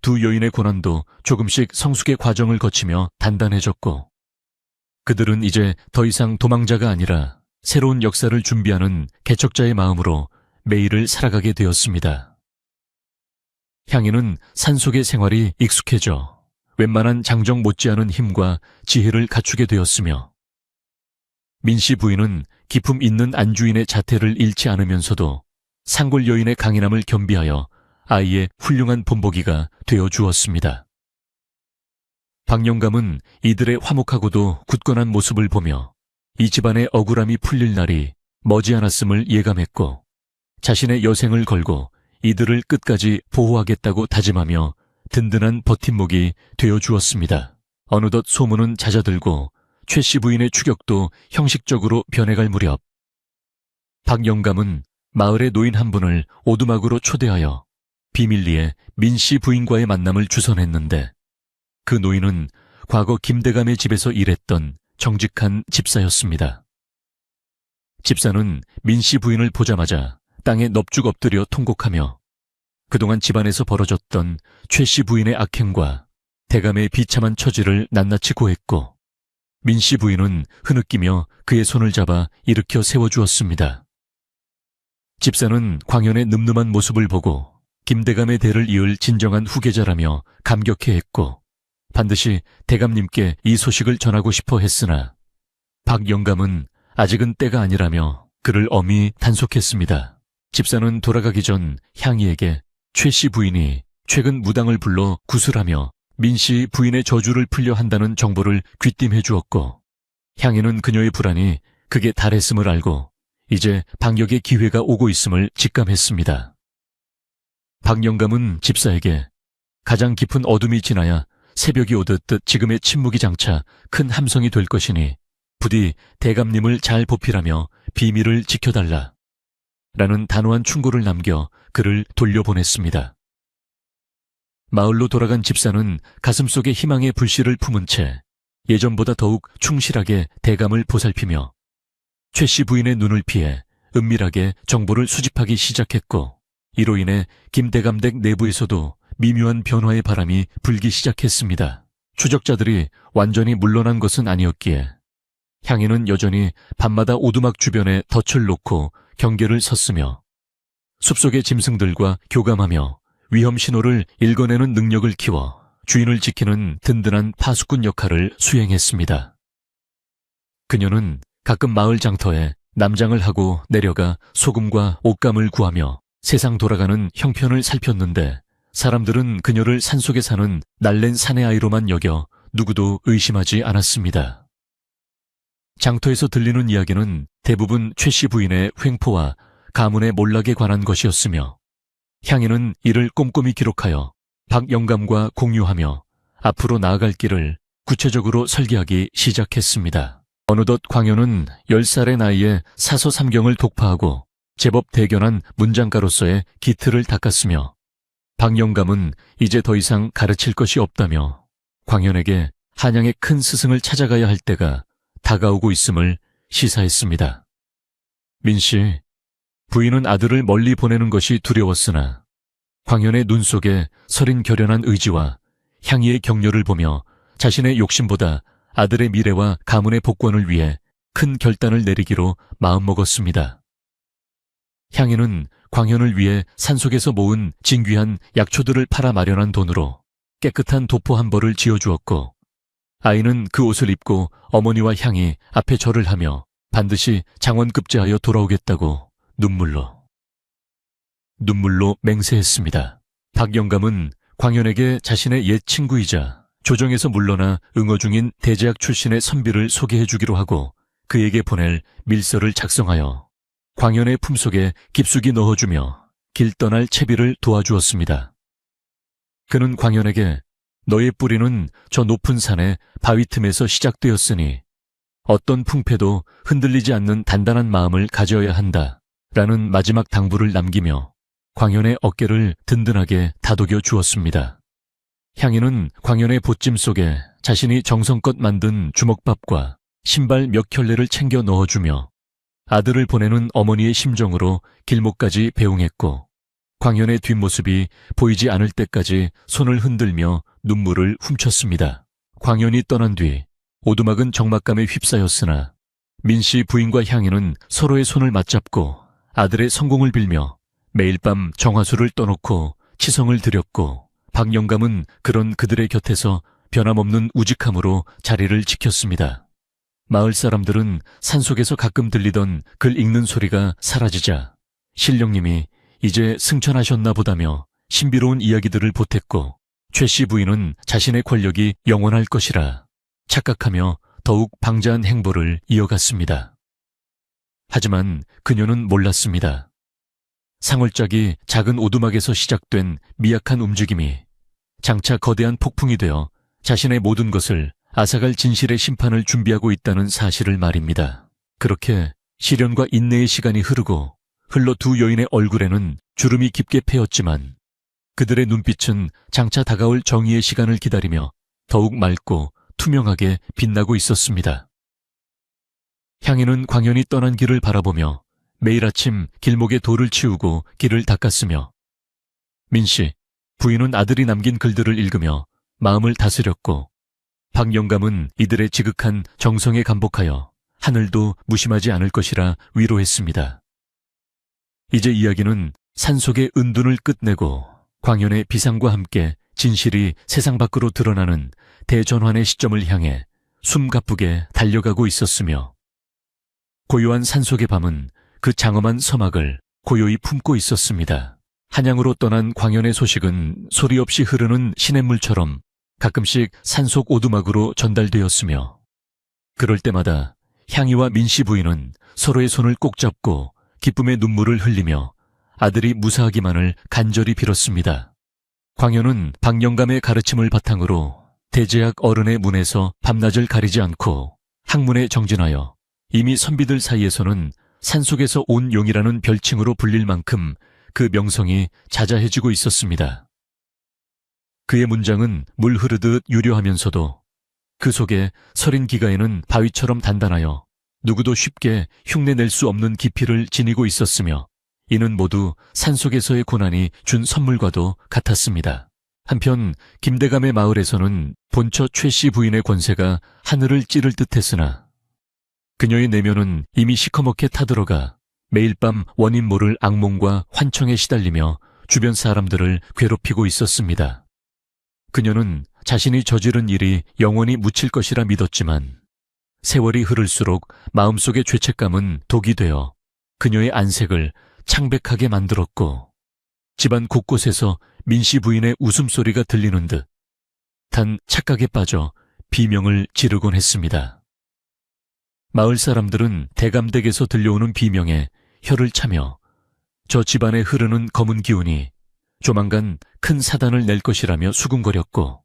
두 여인의 고난도 조금씩 성숙의 과정을 거치며 단단해졌고, 그들은 이제 더 이상 도망자가 아니라 새로운 역사를 준비하는 개척자의 마음으로 매일을 살아가게 되었습니다. 향인은 산속의 생활이 익숙해져 웬만한 장정 못지않은 힘과 지혜를 갖추게 되었으며, 민씨 부인은 기품 있는 안주인의 자태를 잃지 않으면서도 상골 여인의 강인함을 겸비하여 아이의 훌륭한 본보기가 되어 주었습니다. 박영감은 이들의 화목하고도 굳건한 모습을 보며 이 집안의 억울함이 풀릴 날이 머지않았음을 예감했고, 자신의 여생을 걸고 이들을 끝까지 보호하겠다고 다짐하며 든든한 버팀목이 되어 주었습니다. 어느덧 소문은 잦아들고 최씨 부인의 추격도 형식적으로 변해갈 무렵, 박영감은 마을의 노인 한 분을 오두막으로 초대하여 비밀리에 민씨 부인과의 만남을 주선했는데, 그 노인은 과거 김대감의 집에서 일했던 정직한 집사였습니다. 집사는 민씨 부인을 보자마자 땅에 넙죽 엎드려 통곡하며 그동안 집안에서 벌어졌던 최씨 부인의 악행과 대감의 비참한 처지를 낱낱이 고했고, 민씨 부인은 흐느끼며 그의 손을 잡아 일으켜 세워주었습니다. 집사는 광현의 늠름한 모습을 보고 김대감의 대를 이을 진정한 후계자라며 감격해했고, 반드시 대감님께 이 소식을 전하고 싶어 했으나 박영감은 아직은 때가 아니라며 그를 엄히 단속했습니다. 집사는 돌아가기 전 향이에게 최씨 부인이 최근 무당을 불러 구슬하며 민씨 부인의 저주를 풀려 한다는 정보를 귀띔해 주었고, 향이는 그녀의 불안이 극에 달했음을 알고 이제 방역의 기회가 오고 있음을 직감했습니다. 박영감은 집사에게 가장 깊은 어둠이 지나야 새벽이 오듯 지금의 침묵이 장차 큰 함성이 될 것이니 부디 대감님을 잘 보필하며 비밀을 지켜달라 라는 단호한 충고를 남겨 그를 돌려보냈습니다. 마을로 돌아간 집사는 가슴속에 희망의 불씨를 품은 채 예전보다 더욱 충실하게 대감을 보살피며 최씨 부인의 눈을 피해 은밀하게 정보를 수집하기 시작했고, 이로 인해 김대감 댁 내부에서도 미묘한 변화의 바람이 불기 시작했습니다. 추적자들이 완전히 물러난 것은 아니었기에 향인은 여전히 밤마다 오두막 주변에 덫을 놓고 경계를 섰으며 숲속의 짐승들과 교감하며 위험 신호를 읽어내는 능력을 키워 주인을 지키는 든든한 파수꾼 역할을 수행했습니다. 그녀는 가끔 마을 장터에 남장을 하고 내려가 소금과 옷감을 구하며 세상 돌아가는 형편을 살폈는데, 사람들은 그녀를 산속에 사는 날랜 사내 아이로만 여겨 누구도 의심하지 않았습니다. 장터에서 들리는 이야기는 대부분 최씨 부인의 횡포와 가문의 몰락에 관한 것이었으며, 향인은 이를 꼼꼼히 기록하여 박영감과 공유하며 앞으로 나아갈 길을 구체적으로 설계하기 시작했습니다. 어느덧 광현은 10살의 나이에 사서삼경을 독파하고 제법 대견한 문장가로서의 기틀을 닦았으며, 박영감은 이제 더 이상 가르칠 것이 없다며 광현에게 한양의 큰 스승을 찾아가야 할 때가 다가오고 있음을 시사했습니다. 민씨, 부인은 아들을 멀리 보내는 것이 두려웠으나 광현의 눈 속에 서린 결연한 의지와 향이의 격려를 보며 자신의 욕심보다 아들의 미래와 가문의 복권을 위해 큰 결단을 내리기로 마음먹었습니다. 향이는 광현을 위해 산속에서 모은 진귀한 약초들을 팔아 마련한 돈으로 깨끗한 도포 한 벌을 지어주었고, 아이는 그 옷을 입고 어머니와 향이 앞에 절을 하며 반드시 장원급제하여 돌아오겠다고 눈물로 맹세했습니다. 박영감은 광현에게 자신의 옛 친구이자 조정에서 물러나 응어 중인 대제학 출신의 선비를 소개해주기로 하고 그에게 보낼 밀서를 작성하여 광현의 품속에 깊숙이 넣어주며 길 떠날 채비를 도와주었습니다. 그는 광현에게 너의 뿌리는 저 높은 산의 바위 틈에서 시작되었으니 어떤 풍패도 흔들리지 않는 단단한 마음을 가져야 한다 라는 마지막 당부를 남기며 광현의 어깨를 든든하게 다독여 주었습니다. 향인은 광현의 보찜 속에 자신이 정성껏 만든 주먹밥과 신발 몇 켤레를 챙겨 넣어주며 아들을 보내는 어머니의 심정으로 길목까지 배웅했고, 광현의 뒷모습이 보이지 않을 때까지 손을 흔들며 눈물을 훔쳤습니다. 광현이 떠난 뒤 오두막은 적막감에 휩싸였으나 민씨 부인과 향인은 서로의 손을 맞잡고 아들의 성공을 빌며 매일 밤 정화수를 떠놓고 치성을 드렸고, 박영감은 그런 그들의 곁에서 변함없는 우직함으로 자리를 지켰습니다. 마을 사람들은 산속에서 가끔 들리던 글 읽는 소리가 사라지자 신령님이 이제 승천하셨나 보다며 신비로운 이야기들을 보탰고, 최씨 부인은 자신의 권력이 영원할 것이라 착각하며 더욱 방자한 행보를 이어갔습니다. 하지만 그녀는 몰랐습니다. 상월짝이 작은 오두막에서 시작된 미약한 움직임이 장차 거대한 폭풍이 되어 자신의 모든 것을 앗아갈 진실의 심판을 준비하고 있다는 사실을 말입니다. 그렇게 시련과 인내의 시간이 흐르고 흘러 두 여인의 얼굴에는 주름이 깊게 패였지만 그들의 눈빛은 장차 다가올 정의의 시간을 기다리며 더욱 맑고 투명하게 빛나고 있었습니다. 향인은 광현이 떠난 길을 바라보며 매일 아침 길목에 돌을 치우고 길을 닦았으며, 민씨, 부인은 아들이 남긴 글들을 읽으며 마음을 다스렸고, 박영감은 이들의 지극한 정성에 감복하여 하늘도 무심하지 않을 것이라 위로했습니다. 이제 이야기는 산속의 은둔을 끝내고 광현의 비상과 함께 진실이 세상 밖으로 드러나는 대전환의 시점을 향해 숨가쁘게 달려가고 있었으며, 고요한 산속의 밤은 그 장엄한 서막을 고요히 품고 있었습니다. 한양으로 떠난 광현의 소식은 소리 없이 흐르는 시냇물처럼 가끔씩 산속 오두막으로 전달되었으며, 그럴 때마다 향이와 민씨 부인은 서로의 손을 꼭 잡고 기쁨의 눈물을 흘리며 아들이 무사하기만을 간절히 빌었습니다. 광현은 박영감의 가르침을 바탕으로 대제학 어른의 문에서 밤낮을 가리지 않고 학문에 정진하여 이미 선비들 사이에서는 산속에서 온 용이라는 별칭으로 불릴 만큼 그 명성이 자자해지고 있었습니다. 그의 문장은 물 흐르듯 유려하면서도 그 속에 서린 기가에는 바위처럼 단단하여 누구도 쉽게 흉내낼 수 없는 깊이를 지니고 있었으며, 이는 모두 산속에서의 고난이 준 선물과도 같았습니다. 한편 김대감의 마을에서는 본처 최씨 부인의 권세가 하늘을 찌를 듯했으나 그녀의 내면은 이미 시커멓게 타들어가 매일 밤 원인 모를 악몽과 환청에 시달리며 주변 사람들을 괴롭히고 있었습니다. 그녀는 자신이 저지른 일이 영원히 묻힐 것이라 믿었지만 세월이 흐를수록 마음속의 죄책감은 독이 되어 그녀의 안색을 창백하게 만들었고, 집안 곳곳에서 민씨 부인의 웃음소리가 들리는 듯 단 착각에 빠져 비명을 지르곤 했습니다. 마을 사람들은 대감댁에서 들려오는 비명에 혀를 차며 저 집안에 흐르는 검은 기운이 조만간 큰 사단을 낼 것이라며 수군거렸고,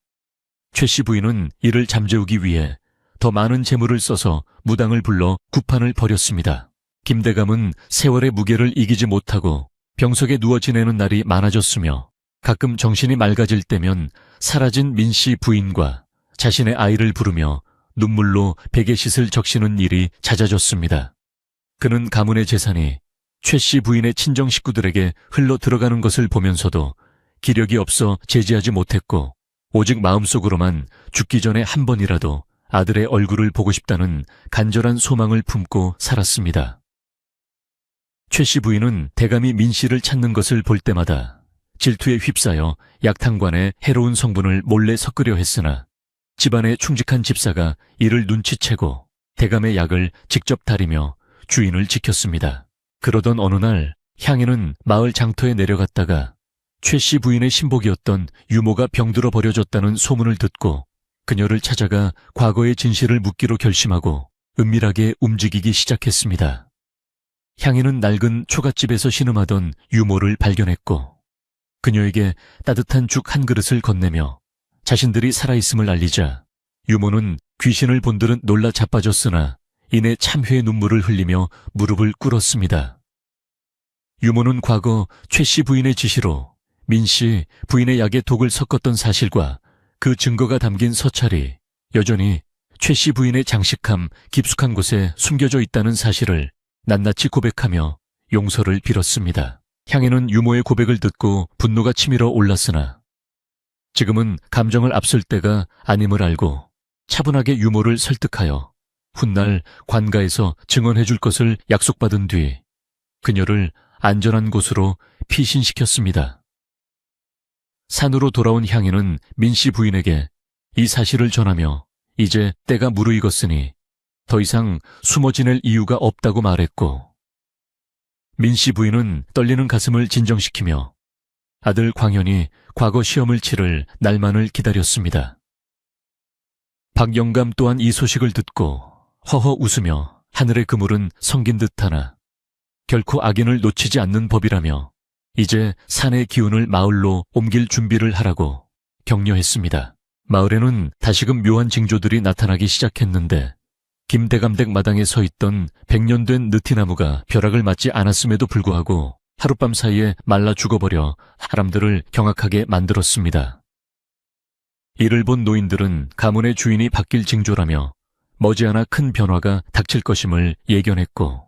최씨 부인은 이를 잠재우기 위해 더 많은 재물을 써서 무당을 불러 구판을 벌였습니다. 김대감은 세월의 무게를 이기지 못하고 병석에 누워 지내는 날이 많아졌으며, 가끔 정신이 맑아질 때면 사라진 민씨 부인과 자신의 아이를 부르며 눈물로 베개싯을 적시는 일이 잦아졌습니다. 그는 가문의 재산이 최씨 부인의 친정 식구들에게 흘러 들어가는 것을 보면서도 기력이 없어 제지하지 못했고, 오직 마음속으로만 죽기 전에 한 번이라도 아들의 얼굴을 보고 싶다는 간절한 소망을 품고 살았습니다. 최씨 부인은 대감이 민씨를 찾는 것을 볼 때마다 질투에 휩싸여 약탕관에 해로운 성분을 몰래 섞으려 했으나 집안의 충직한 집사가 이를 눈치채고 대감의 약을 직접 다리며 주인을 지켰습니다. 그러던 어느 날 향인은 마을 장터에 내려갔다가 최씨 부인의 신복이었던 유모가 병들어 버려졌다는 소문을 듣고 그녀를 찾아가 과거의 진실을 묻기로 결심하고 은밀하게 움직이기 시작했습니다. 향인은 낡은 초갓집에서 신음하던 유모를 발견했고 그녀에게 따뜻한 죽 한 그릇을 건네며 자신들이 살아있음을 알리자 유모는 귀신을 본들은 놀라 자빠졌으나 이내 참회의 눈물을 흘리며 무릎을 꿇었습니다. 유모는 과거 최씨 부인의 지시로 민씨 부인의 약에 독을 섞었던 사실과 그 증거가 담긴 서찰이 여전히 최씨 부인의 장식함 깊숙한 곳에 숨겨져 있다는 사실을 낱낱이 고백하며 용서를 빌었습니다. 향인은 유모의 고백을 듣고 분노가 치밀어 올랐으나 지금은 감정을 앞설 때가 아님을 알고 차분하게 유모를 설득하여 훗날 관가에서 증언해 줄 것을 약속받은 뒤 그녀를 안전한 곳으로 피신시켰습니다. 산으로 돌아온 향인은 민씨 부인에게 이 사실을 전하며 이제 때가 무르익었으니 더 이상 숨어 지낼 이유가 없다고 말했고, 민씨 부인은 떨리는 가슴을 진정시키며 아들 광현이 과거 시험을 치를 날만을 기다렸습니다. 박영감 또한 이 소식을 듣고 허허 웃으며 하늘의 그물은 성긴 듯하나 결코 악인을 놓치지 않는 법이라며 이제 산의 기운을 마을로 옮길 준비를 하라고 격려했습니다. 마을에는 다시금 묘한 징조들이 나타나기 시작했는데 김대감댁 마당에 서 있던 100년 된 느티나무가 벼락을 맞지 않았음에도 불구하고 하룻밤 사이에 말라 죽어버려 사람들을 경악하게 만들었습니다. 이를 본 노인들은 가문의 주인이 바뀔 징조라며 머지않아 큰 변화가 닥칠 것임을 예견했고,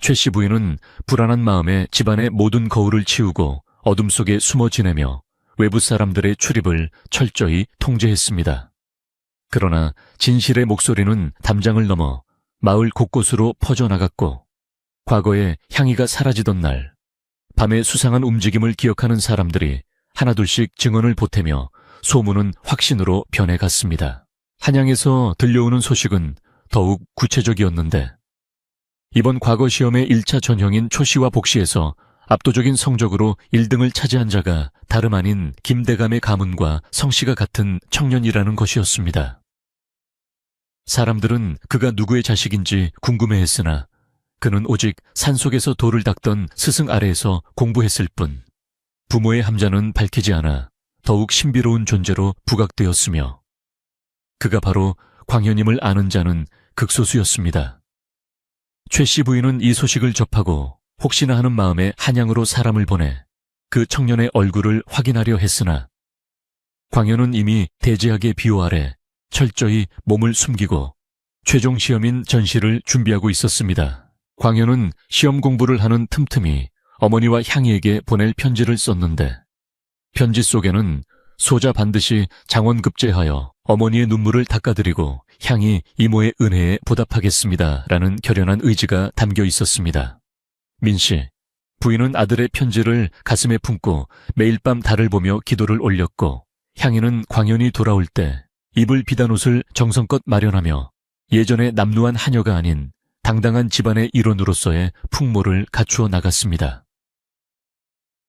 최씨 부인은 불안한 마음에 집안의 모든 거울을 치우고 어둠 속에 숨어 지내며 외부 사람들의 출입을 철저히 통제했습니다. 그러나 진실의 목소리는 담장을 넘어 마을 곳곳으로 퍼져나갔고, 과거에 향이가 사라지던 날 밤의 수상한 움직임을 기억하는 사람들이 하나둘씩 증언을 보태며 소문은 확신으로 변해갔습니다. 한양에서 들려오는 소식은 더욱 구체적이었는데 이번 과거 시험의 1차 전형인 초시와 복시에서 압도적인 성적으로 1등을 차지한 자가 다름 아닌 김대감의 가문과 성씨가 같은 청년이라는 것이었습니다. 사람들은 그가 누구의 자식인지 궁금해했으나 그는 오직 산속에서 돌을 닦던 스승 아래에서 공부했을 뿐 부모의 함자는 밝히지 않아 더욱 신비로운 존재로 부각되었으며 그가 바로 광현임을 아는 자는 극소수였습니다. 최씨 부인은 이 소식을 접하고 혹시나 하는 마음에 한양으로 사람을 보내 그 청년의 얼굴을 확인하려 했으나 광현은 이미 대제학의 비호 아래 철저히 몸을 숨기고 최종 시험인 전시를 준비하고 있었습니다. 광현은 시험 공부를 하는 틈틈이 어머니와 향이에게 보낼 편지를 썼는데 편지 속에는 소자 반드시 장원급제하여 어머니의 눈물을 닦아드리고 향이 이모의 은혜에 보답하겠습니다 라는 결연한 의지가 담겨 있었습니다. 민씨, 부인은 아들의 편지를 가슴에 품고 매일 밤 달을 보며 기도를 올렸고 향이는 광현이 돌아올 때 입을 비단 옷을 정성껏 마련하며 예전의 남루한 하녀가 아닌 당당한 집안의 일원으로서의 풍모를 갖추어 나갔습니다.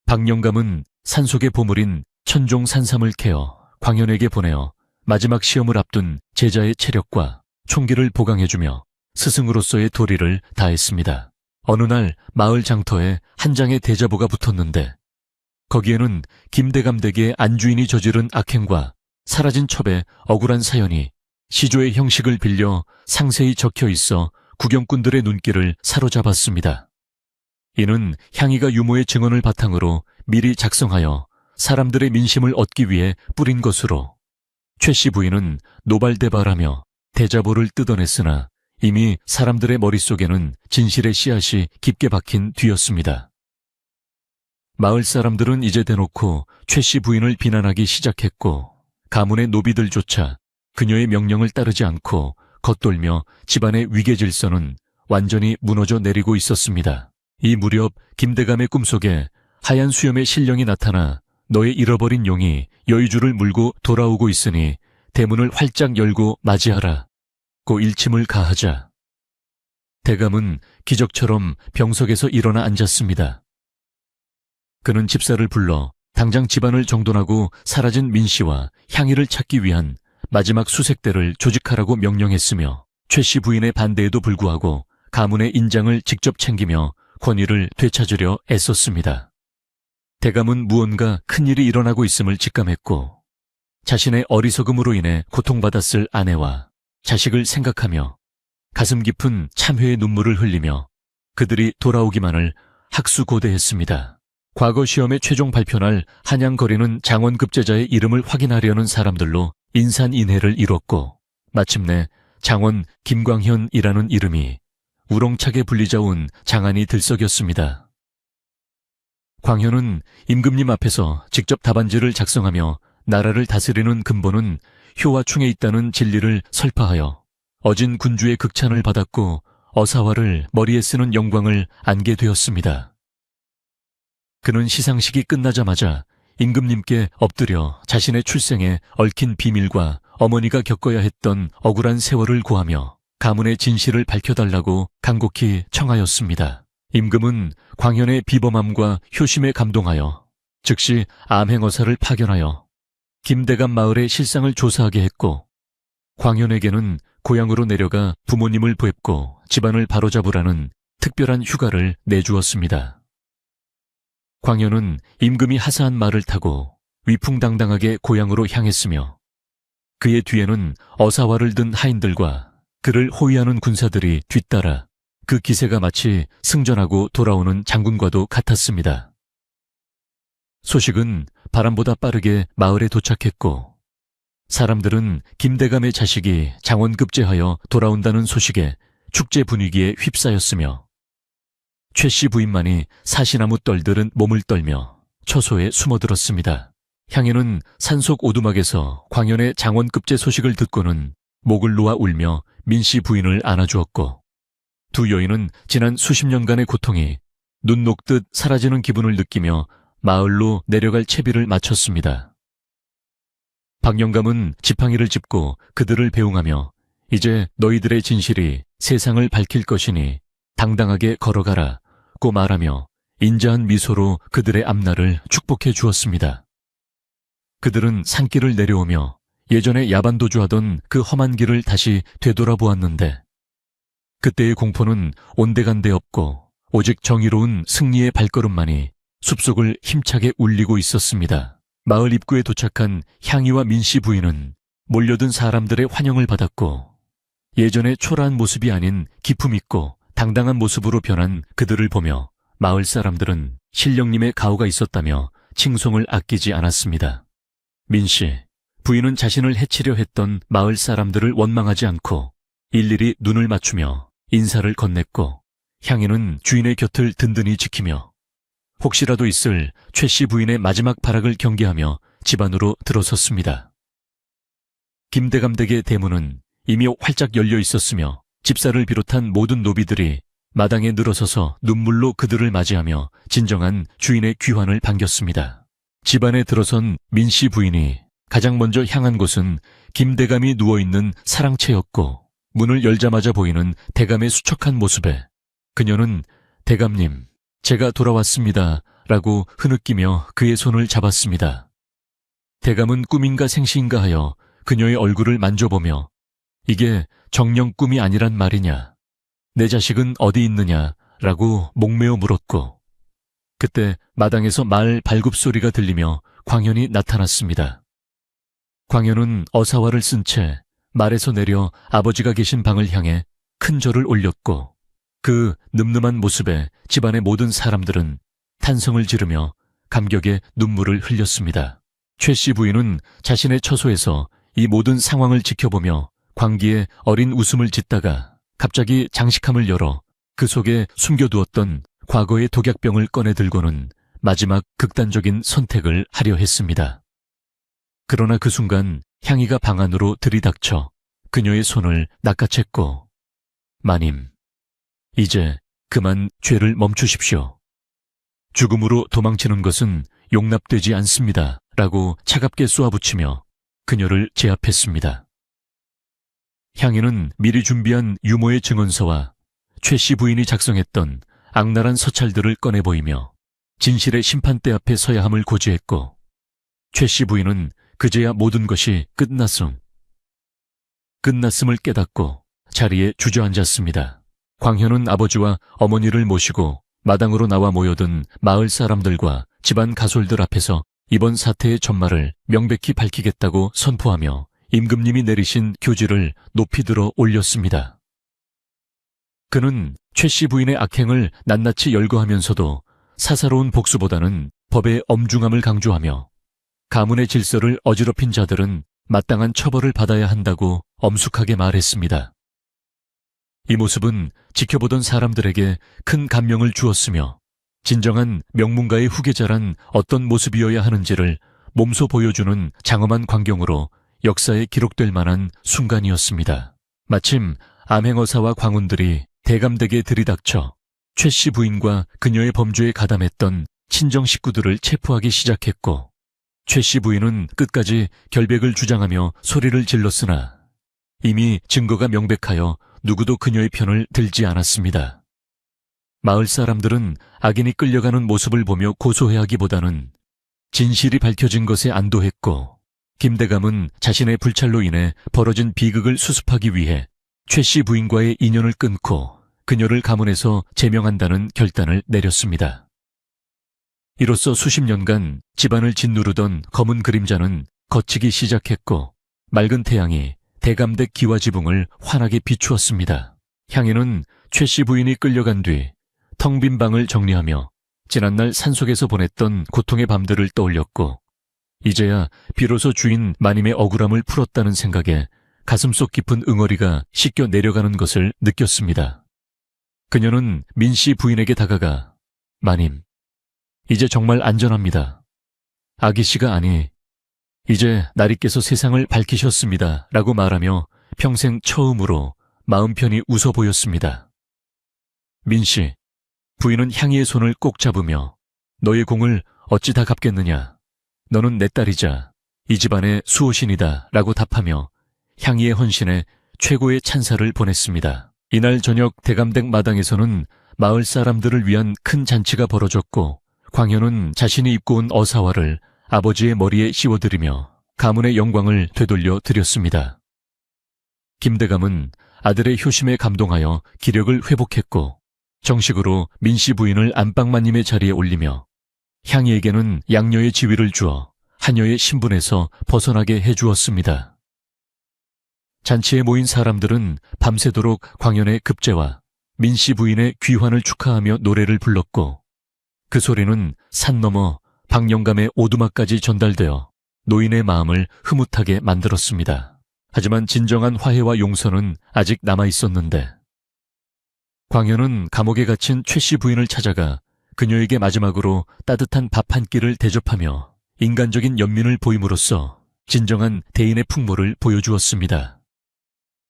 박영감은 산속의 보물인 천종 산삼을 캐어 광현에게 보내어 마지막 시험을 앞둔 제자의 체력과 총기를 보강해주며 스승으로서의 도리를 다했습니다. 어느 날 마을 장터에 한 장의 대자보가 붙었는데 거기에는 김대감댁의 안주인이 저지른 악행과 사라진 첩의 억울한 사연이 시조의 형식을 빌려 상세히 적혀 있어 구경꾼들의 눈길을 사로잡았습니다. 이는 향이가 유모의 증언을 바탕으로 미리 작성하여 사람들의 민심을 얻기 위해 뿌린 것으로 최씨 부인은 노발대발하며 대자보를 뜯어냈으나 이미 사람들의 머릿속에는 진실의 씨앗이 깊게 박힌 뒤였습니다. 마을 사람들은 이제 대놓고 최씨 부인을 비난하기 시작했고 가문의 노비들조차 그녀의 명령을 따르지 않고 겉돌며 집안의 위계 질서는 완전히 무너져 내리고 있었습니다. 이 무렵 김대감의 꿈속에 하얀 수염의 신령이 나타나 너의 잃어버린 용이 여의주를 물고 돌아오고 있으니 대문을 활짝 열고 맞이하라 고 일침을 가하자 대감은 기적처럼 병석에서 일어나 앉았습니다. 그는 집사를 불러 당장 집안을 정돈하고 사라진 민씨와 향이를 찾기 위한 마지막 수색대를 조직하라고 명령했으며 최씨 부인의 반대에도 불구하고 가문의 인장을 직접 챙기며 권위를 되찾으려 애썼습니다. 대감은 무언가 큰일이 일어나고 있음을 직감했고 자신의 어리석음으로 인해 고통받았을 아내와 자식을 생각하며 가슴 깊은 참회의 눈물을 흘리며 그들이 돌아오기만을 학수고대했습니다. 과거 시험의 최종 발표날 한양거리는 장원급제자의 이름을 확인하려는 사람들로 인산인해를 이뤘고 마침내 장원 김광현이라는 이름이 우렁차게 불리자 온 장안이 들썩였습니다. 광현은 임금님 앞에서 직접 답안지를 작성하며 나라를 다스리는 근본은 효와충에 있다는 진리를 설파하여 어진 군주의 극찬을 받았고 어사화를 머리에 쓰는 영광을 안게 되었습니다. 그는 시상식이 끝나자마자 임금님께 엎드려 자신의 출생에 얽힌 비밀과 어머니가 겪어야 했던 억울한 세월을 고하며 가문의 진실을 밝혀달라고 간곡히 청하였습니다. 임금은 광현의 비범함과 효심에 감동하여 즉시 암행어사를 파견하여 김대감 마을의 실상을 조사하게 했고, 광현에게는 고향으로 내려가 부모님을 뵙고 집안을 바로잡으라는 특별한 휴가를 내주었습니다. 광현은 임금이 하사한 말을 타고 위풍당당하게 고향으로 향했으며 그의 뒤에는 어사화를 든 하인들과 그를 호위하는 군사들이 뒤따라 그 기세가 마치 승전하고 돌아오는 장군과도 같았습니다. 소식은 바람보다 빠르게 마을에 도착했고 사람들은 김대감의 자식이 장원급제하여 돌아온다는 소식에 축제 분위기에 휩싸였으며 최씨 부인만이 사시나무 떨들은 몸을 떨며 처소에 숨어들었습니다. 향인은 산속 오두막에서 광현의 장원급제 소식을 듣고는 목을 놓아 울며 민씨 부인을 안아주었고 두 여인은 지난 수십 년간의 고통이 눈 녹듯 사라지는 기분을 느끼며 마을로 내려갈 채비를 마쳤습니다. 박영감은 지팡이를 짚고 그들을 배웅하며 이제 너희들의 진실이 세상을 밝힐 것이니 당당하게 걸어가라 고 말하며 인자한 미소로 그들의 앞날을 축복해 주었습니다. 그들은 산길을 내려오며 예전에 야반도주하던 그 험한 길을 다시 되돌아보았는데 그때의 공포는 온데간데 없고 오직 정의로운 승리의 발걸음만이 숲속을 힘차게 울리고 있었습니다. 마을 입구에 도착한 향이와 민씨 부인은 몰려든 사람들의 환영을 받았고 예전의 초라한 모습이 아닌 기품 있고 당당한 모습으로 변한 그들을 보며 마을 사람들은 신령님의 가호가 있었다며 칭송을 아끼지 않았습니다. 민씨, 부인은 자신을 해치려 했던 마을 사람들을 원망하지 않고 일일이 눈을 맞추며 인사를 건넸고 향이는 주인의 곁을 든든히 지키며 혹시라도 있을 최씨 부인의 마지막 발악을 경계하며 집 안으로 들어섰습니다. 김대감 댁의 대문은 이미 활짝 열려 있었으며 집사를 비롯한 모든 노비들이 마당에 늘어서서 눈물로 그들을 맞이하며 진정한 주인의 귀환을 반겼습니다. 집 안에 들어선 민씨 부인이 가장 먼저 향한 곳은 김대감이 누워있는 사랑채였고 문을 열자마자 보이는 대감의 수척한 모습에 그녀는 대감님, 제가 돌아왔습니다 라고 흐느끼며 그의 손을 잡았습니다. 대감은 꿈인가 생시인가 하여 그녀의 얼굴을 만져보며 이게 정녕 꿈이 아니란 말이냐, 내 자식은 어디 있느냐 라고 목매어 물었고 그때 마당에서 말 발굽소리가 들리며 광현이 나타났습니다. 광현은 어사화를 쓴 채 말에서 내려 아버지가 계신 방을 향해 큰 절을 올렸고 그 늠름한 모습에 집안의 모든 사람들은 탄성을 지르며 감격에 눈물을 흘렸습니다. 최씨 부인은 자신의 처소에서 이 모든 상황을 지켜보며 광기에 어린 웃음을 짓다가 갑자기 장식함을 열어 그 속에 숨겨두었던 과거의 독약병을 꺼내 들고는 마지막 극단적인 선택을 하려 했습니다. 그러나 그 순간 향이가 방 안으로 들이닥쳐 그녀의 손을 낚아챘고 마님, 이제 그만 죄를 멈추십시오. 죽음으로 도망치는 것은 용납되지 않습니다. 라고 차갑게 쏘아붙이며 그녀를 제압했습니다. 향이는 미리 준비한 유모의 증언서와 최씨 부인이 작성했던 악랄한 서찰들을 꺼내 보이며 진실의 심판대 앞에 서야 함을 고지했고 최씨 부인은 그제야 모든 것이 끝났음을 깨닫고 자리에 주저앉았습니다. 광현은 아버지와 어머니를 모시고 마당으로 나와 모여든 마을 사람들과 집안 가솔들 앞에서 이번 사태의 전말을 명백히 밝히겠다고 선포하며 임금님이 내리신 교지를 높이 들어 올렸습니다. 그는 최씨 부인의 악행을 낱낱이 열거하면서도 사사로운 복수보다는 법의 엄중함을 강조하며 가문의 질서를 어지럽힌 자들은 마땅한 처벌을 받아야 한다고 엄숙하게 말했습니다. 이 모습은 지켜보던 사람들에게 큰 감명을 주었으며 진정한 명문가의 후계자란 어떤 모습이어야 하는지를 몸소 보여주는 장엄한 광경으로 역사에 기록될 만한 순간이었습니다. 마침 암행어사와 광운들이 대감댁에 들이닥쳐 최 씨 부인과 그녀의 범죄에 가담했던 친정 식구들을 체포하기 시작했고, 최 씨 부인은 끝까지 결백을 주장하며 소리를 질렀으나 이미 증거가 명백하여 누구도 그녀의 편을 들지 않았습니다. 마을 사람들은 악인이 끌려가는 모습을 보며 고소해하기보다는 진실이 밝혀진 것에 안도했고, 김대감은 자신의 불찰로 인해 벌어진 비극을 수습하기 위해 최 씨 부인과의 인연을 끊고 그녀를 가문에서 제명한다는 결단을 내렸습니다. 이로써 수십 년간 집안을 짓누르던 검은 그림자는 걷히기 시작했고, 맑은 태양이 대감댁 기와지붕을 환하게 비추었습니다. 향인은 최 씨 부인이 끌려간 뒤 텅 빈 방을 정리하며 지난날 산속에서 보냈던 고통의 밤들을 떠올렸고, 이제야 비로소 주인 마님의 억울함을 풀었다는 생각에 가슴속 깊은 응어리가 씻겨 내려가는 것을 느꼈습니다. 그녀는 민 씨 부인에게 다가가 마님, 이제 정말 안전합니다. 아기 씨가 아니, 이제 나리께서 세상을 밝히셨습니다. 라고 말하며 평생 처음으로 마음 편히 웃어 보였습니다. 민 씨, 부인은 향이의 손을 꼭 잡으며 너의 공을 어찌 다 갚겠느냐. 너는 내 딸이자 이 집안의 수호신이다. 라고 답하며 향이의 헌신에 최고의 찬사를 보냈습니다. 이날 저녁 대감댁 마당에서는 마을 사람들을 위한 큰 잔치가 벌어졌고, 광현은 자신이 입고 온 어사화를 아버지의 머리에 씌워드리며 가문의 영광을 되돌려 드렸습니다. 김대감은 아들의 효심에 감동하여 기력을 회복했고, 정식으로 민씨 부인을 안방마님의 자리에 올리며 향이에게는 양녀의 지위를 주어 하녀의 신분에서 벗어나게 해주었습니다. 잔치에 모인 사람들은 밤새도록 광현의 급제와 민씨 부인의 귀환을 축하하며 노래를 불렀고, 그 소리는 산 너머 박영감의 오두막까지 전달되어 노인의 마음을 흐뭇하게 만들었습니다. 하지만 진정한 화해와 용서는 아직 남아있었는데, 광현은 감옥에 갇힌 최 씨 부인을 찾아가 그녀에게 마지막으로 따뜻한 밥 한 끼를 대접하며 인간적인 연민을 보임으로써 진정한 대인의 풍모를 보여주었습니다.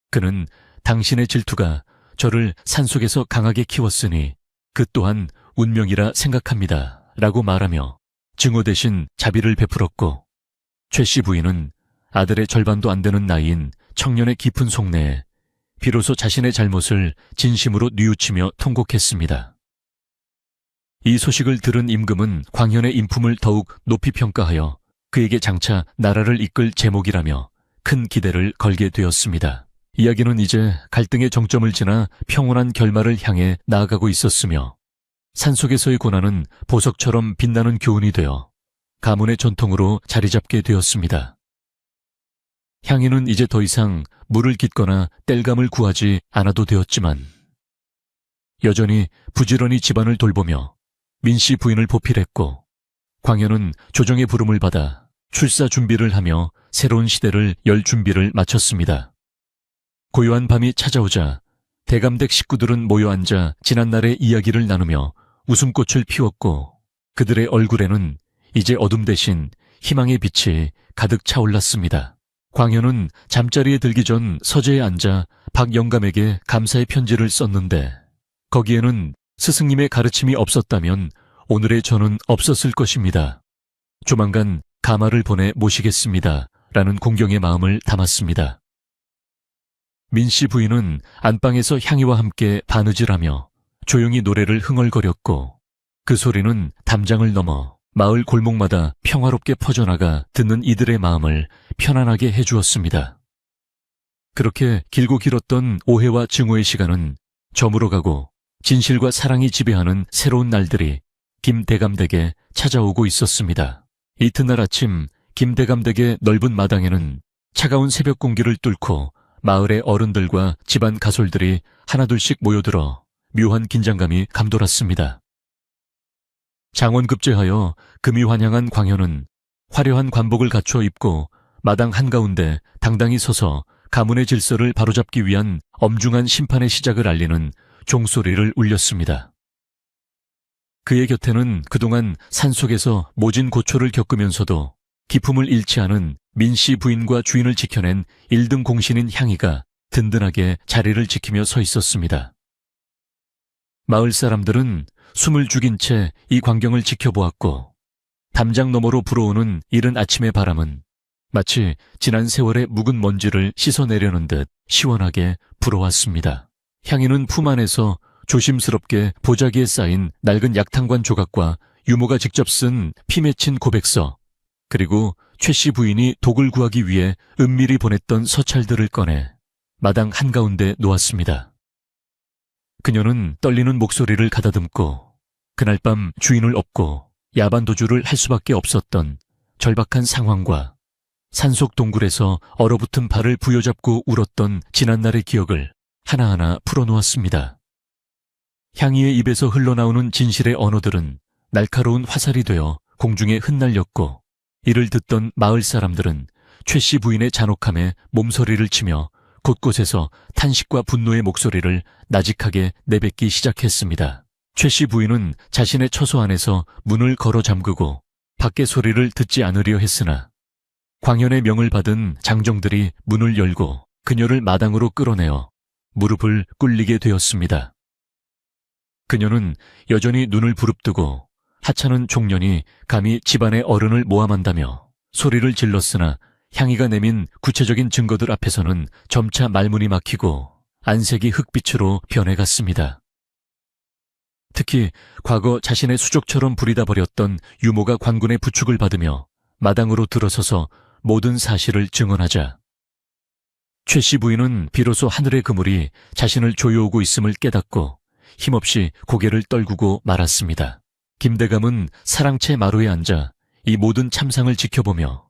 그는 당신의 질투가 저를 산속에서 강하게 키웠으니 그 또한 운명이라 생각합니다. 라고 말하며 증오 대신 자비를 베풀었고, 최 씨 부인은 아들의 절반도 안 되는 나이인 청년의 깊은 속내에 비로소 자신의 잘못을 진심으로 뉘우치며 통곡했습니다. 이 소식을 들은 임금은 광현의 인품을 더욱 높이 평가하여 그에게 장차 나라를 이끌 제목이라며 큰 기대를 걸게 되었습니다. 이야기는 이제 갈등의 정점을 지나 평온한 결말을 향해 나아가고 있었으며, 산속에서의 고난은 보석처럼 빛나는 교훈이 되어 가문의 전통으로 자리 잡게 되었습니다. 향인은 이제 더 이상 물을 깃거나 땔감을 구하지 않아도 되었지만, 여전히 부지런히 집안을 돌보며 민씨 부인을 보필했고, 광현은 조정의 부름을 받아 출사 준비를 하며 새로운 시대를 열 준비를 마쳤습니다. 고요한 밤이 찾아오자 대감댁 식구들은 모여 앉아 지난날의 이야기를 나누며 웃음꽃을 피웠고, 그들의 얼굴에는 이제 어둠 대신 희망의 빛이 가득 차올랐습니다. 광현은 잠자리에 들기 전 서재에 앉아 박영감에게 감사의 편지를 썼는데, 거기에는 스승님의 가르침이 없었다면 오늘의 저는 없었을 것입니다. 조만간 가마를 보내 모시겠습니다. 라는 공경의 마음을 담았습니다. 민씨 부인은 안방에서 향이와 함께 바느질하며 조용히 노래를 흥얼거렸고, 그 소리는 담장을 넘어 마을 골목마다 평화롭게 퍼져나가 듣는 이들의 마음을 편안하게 해주었습니다. 그렇게 길고 길었던 오해와 증오의 시간은 저물어가고 진실과 사랑이 지배하는 새로운 날들이 김대감댁에 찾아오고 있었습니다. 이튿날 아침 김대감댁의 넓은 마당에는 차가운 새벽 공기를 뚫고 마을의 어른들과 집안 가솔들이 하나둘씩 모여들어 묘한 긴장감이 감돌았습니다. 장원급제하여 금이 환영한 광현은 화려한 관복을 갖춰 입고 마당 한가운데 당당히 서서 가문의 질서를 바로잡기 위한 엄중한 심판의 시작을 알리는 종소리를 울렸습니다. 그의 곁에는 그동안 산속에서 모진 고초를 겪으면서도 기품을 잃지 않은 민씨 부인과 주인을 지켜낸 1등 공신인 향이가 든든하게 자리를 지키며 서 있었습니다. 마을 사람들은 숨을 죽인 채 이 광경을 지켜보았고 담장 너머로 불어오는 이른 아침의 바람은 마치 지난 세월의 묵은 먼지를 씻어내려는 듯 시원하게 불어왔습니다. 향이는 품 안에서 조심스럽게 보자기에 쌓인 낡은 약탕관 조각과 유모가 직접 쓴 피 맺힌 고백서, 그리고 최 씨 부인이 독을 구하기 위해 은밀히 보냈던 서찰들을 꺼내 마당 한가운데 놓았습니다. 그녀는 떨리는 목소리를 가다듬고 그날 밤 주인을 업고 야반도주를 할 수밖에 없었던 절박한 상황과 산속 동굴에서 얼어붙은 발을 부여잡고 울었던 지난날의 기억을 하나하나 풀어놓았습니다. 향이의 입에서 흘러나오는 진실의 언어들은 날카로운 화살이 되어 공중에 흩날렸고 이를 듣던 마을 사람들은 최 씨 부인의 잔혹함에 몸서리를 치며 곳곳에서 탄식과 분노의 목소리를 나직하게 내뱉기 시작했습니다. 최 씨 부인은 자신의 처소 안에서 문을 걸어 잠그고 밖의 소리를 듣지 않으려 했으나 광현의 명을 받은 장정들이 문을 열고 그녀를 마당으로 끌어내어 무릎을 꿇리게 되었습니다. 그녀는 여전히 눈을 부릅뜨고 하찮은 종년이 감히 집안의 어른을 모함한다며 소리를 질렀으나 향이가 내민 구체적인 증거들 앞에서는 점차 말문이 막히고 안색이 흑빛으로 변해갔습니다. 특히 과거 자신의 수족처럼 부리다 버렸던 유모가 관군의 부축을 받으며 마당으로 들어서서 모든 사실을 증언하자 최 씨 부인은 비로소 하늘의 그물이 자신을 조여오고 있음을 깨닫고 힘없이 고개를 떨구고 말았습니다. 김대감은 사랑채 마루에 앉아 이 모든 참상을 지켜보며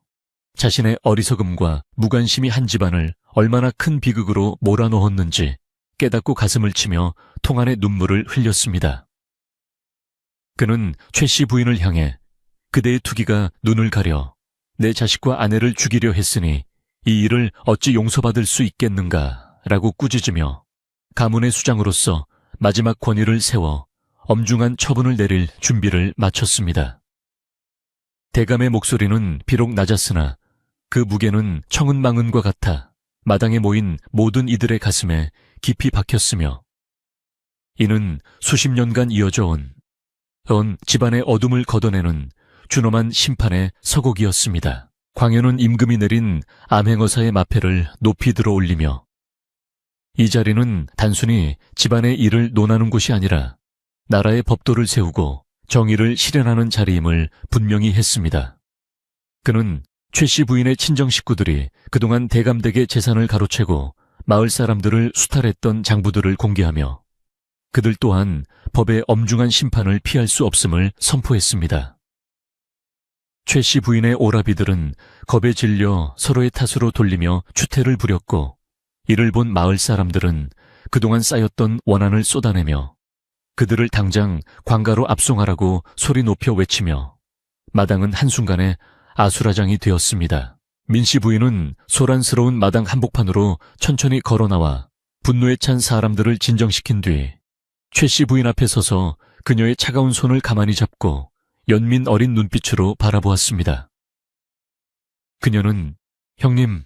자신의 어리석음과 무관심이 한 집안을 얼마나 큰 비극으로 몰아넣었는지 깨닫고 가슴을 치며 통안의 눈물을 흘렸습니다. 그는 최 씨 부인을 향해 그대의 투기가 눈을 가려 내 자식과 아내를 죽이려 했으니 이 일을 어찌 용서받을 수 있겠는가 라고 꾸짖으며 가문의 수장으로서 마지막 권위를 세워 엄중한 처분을 내릴 준비를 마쳤습니다. 대감의 목소리는 비록 낮았으나 그 무게는 청은망은과 같아 마당에 모인 모든 이들의 가슴에 깊이 박혔으며 이는 수십 년간 이어져 온 집안의 어둠을 걷어내는 준엄한 심판의 서곡이었습니다. 광현은 임금이 내린 암행어사의 마패를 높이 들어 올리며 이 자리는 단순히 집안의 일을 논하는 곳이 아니라 나라의 법도를 세우고 정의를 실현하는 자리임을 분명히 했습니다. 그는 최 씨 부인의 친정 식구들이 그동안 대감댁의 재산을 가로채고 마을 사람들을 수탈했던 장부들을 공개하며 그들 또한 법의 엄중한 심판을 피할 수 없음을 선포했습니다. 최 씨 부인의 오라비들은 겁에 질려 서로의 탓으로 돌리며 추태를 부렸고 이를 본 마을 사람들은 그동안 쌓였던 원한을 쏟아내며 그들을 당장 관가로 압송하라고 소리 높여 외치며 마당은 한순간에 아수라장이 되었습니다. 민씨 부인은 소란스러운 마당 한복판으로 천천히 걸어나와 분노에 찬 사람들을 진정시킨 뒤 최 씨 부인 앞에 서서 그녀의 차가운 손을 가만히 잡고 연민 어린 눈빛으로 바라보았습니다. 그녀는 형님,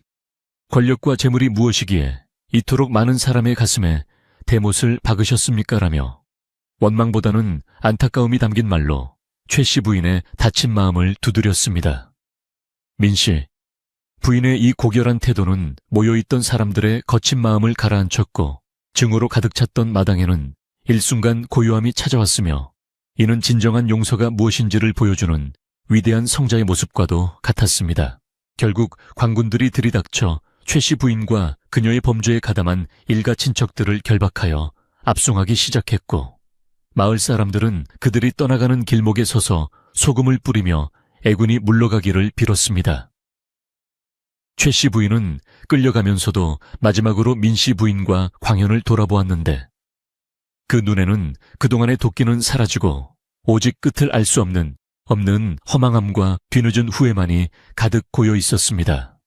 권력과 재물이 무엇이기에 이토록 많은 사람의 가슴에 대못을 박으셨습니까? 라며 원망보다는 안타까움이 담긴 말로 최 씨 부인의 다친 마음을 두드렸습니다. 민씨, 부인의 이 고결한 태도는 모여있던 사람들의 거친 마음을 가라앉혔고 증오로 가득 찼던 마당에는 일순간 고요함이 찾아왔으며 이는 진정한 용서가 무엇인지를 보여주는 위대한 성자의 모습과도 같았습니다. 결국 관군들이 들이닥쳐 최 씨 부인과 그녀의 범죄에 가담한 일가 친척들을 결박하여 압송하기 시작했고 마을 사람들은 그들이 떠나가는 길목에 서서 소금을 뿌리며 애군이 물러가기를 빌었습니다. 최 씨 부인은 끌려가면서도 마지막으로 민 씨 부인과 광현을 돌아보았는데 그 눈에는 그동안의 도끼는 사라지고 오직 끝을 알 수 없는 허망함과 뒤늦은 후회만이 가득 고여 있었습니다.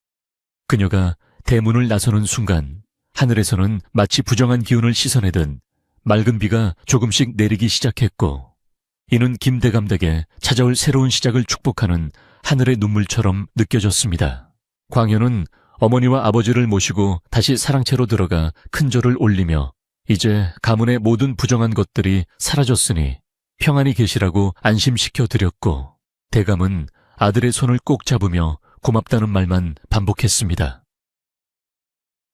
그녀가 대문을 나서는 순간 하늘에서는 마치 부정한 기운을 씻어내듯 맑은 비가 조금씩 내리기 시작했고 이는 김대감댁에 찾아올 새로운 시작을 축복하는 하늘의 눈물처럼 느껴졌습니다. 광현은 어머니와 아버지를 모시고 다시 사랑채로 들어가 큰 절을 올리며 이제 가문의 모든 부정한 것들이 사라졌으니 평안히 계시라고 안심시켜 드렸고, 대감은 아들의 손을 꼭 잡으며 고맙다는 말만 반복했습니다.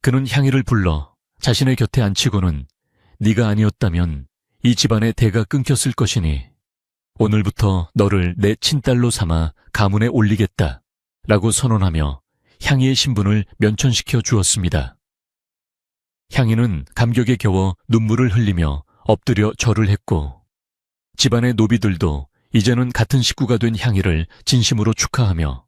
그는 향희를 불러 자신의 곁에 앉히고는 네가 아니었다면 이 집안의 대가 끊겼을 것이니 오늘부터 너를 내 친딸로 삼아 가문에 올리겠다 라고 선언하며 향희의 신분을 면천시켜 주었습니다. 향희는 감격에 겨워 눈물을 흘리며 엎드려 절을 했고, 집안의 노비들도 이제는 같은 식구가 된 향희를 진심으로 축하하며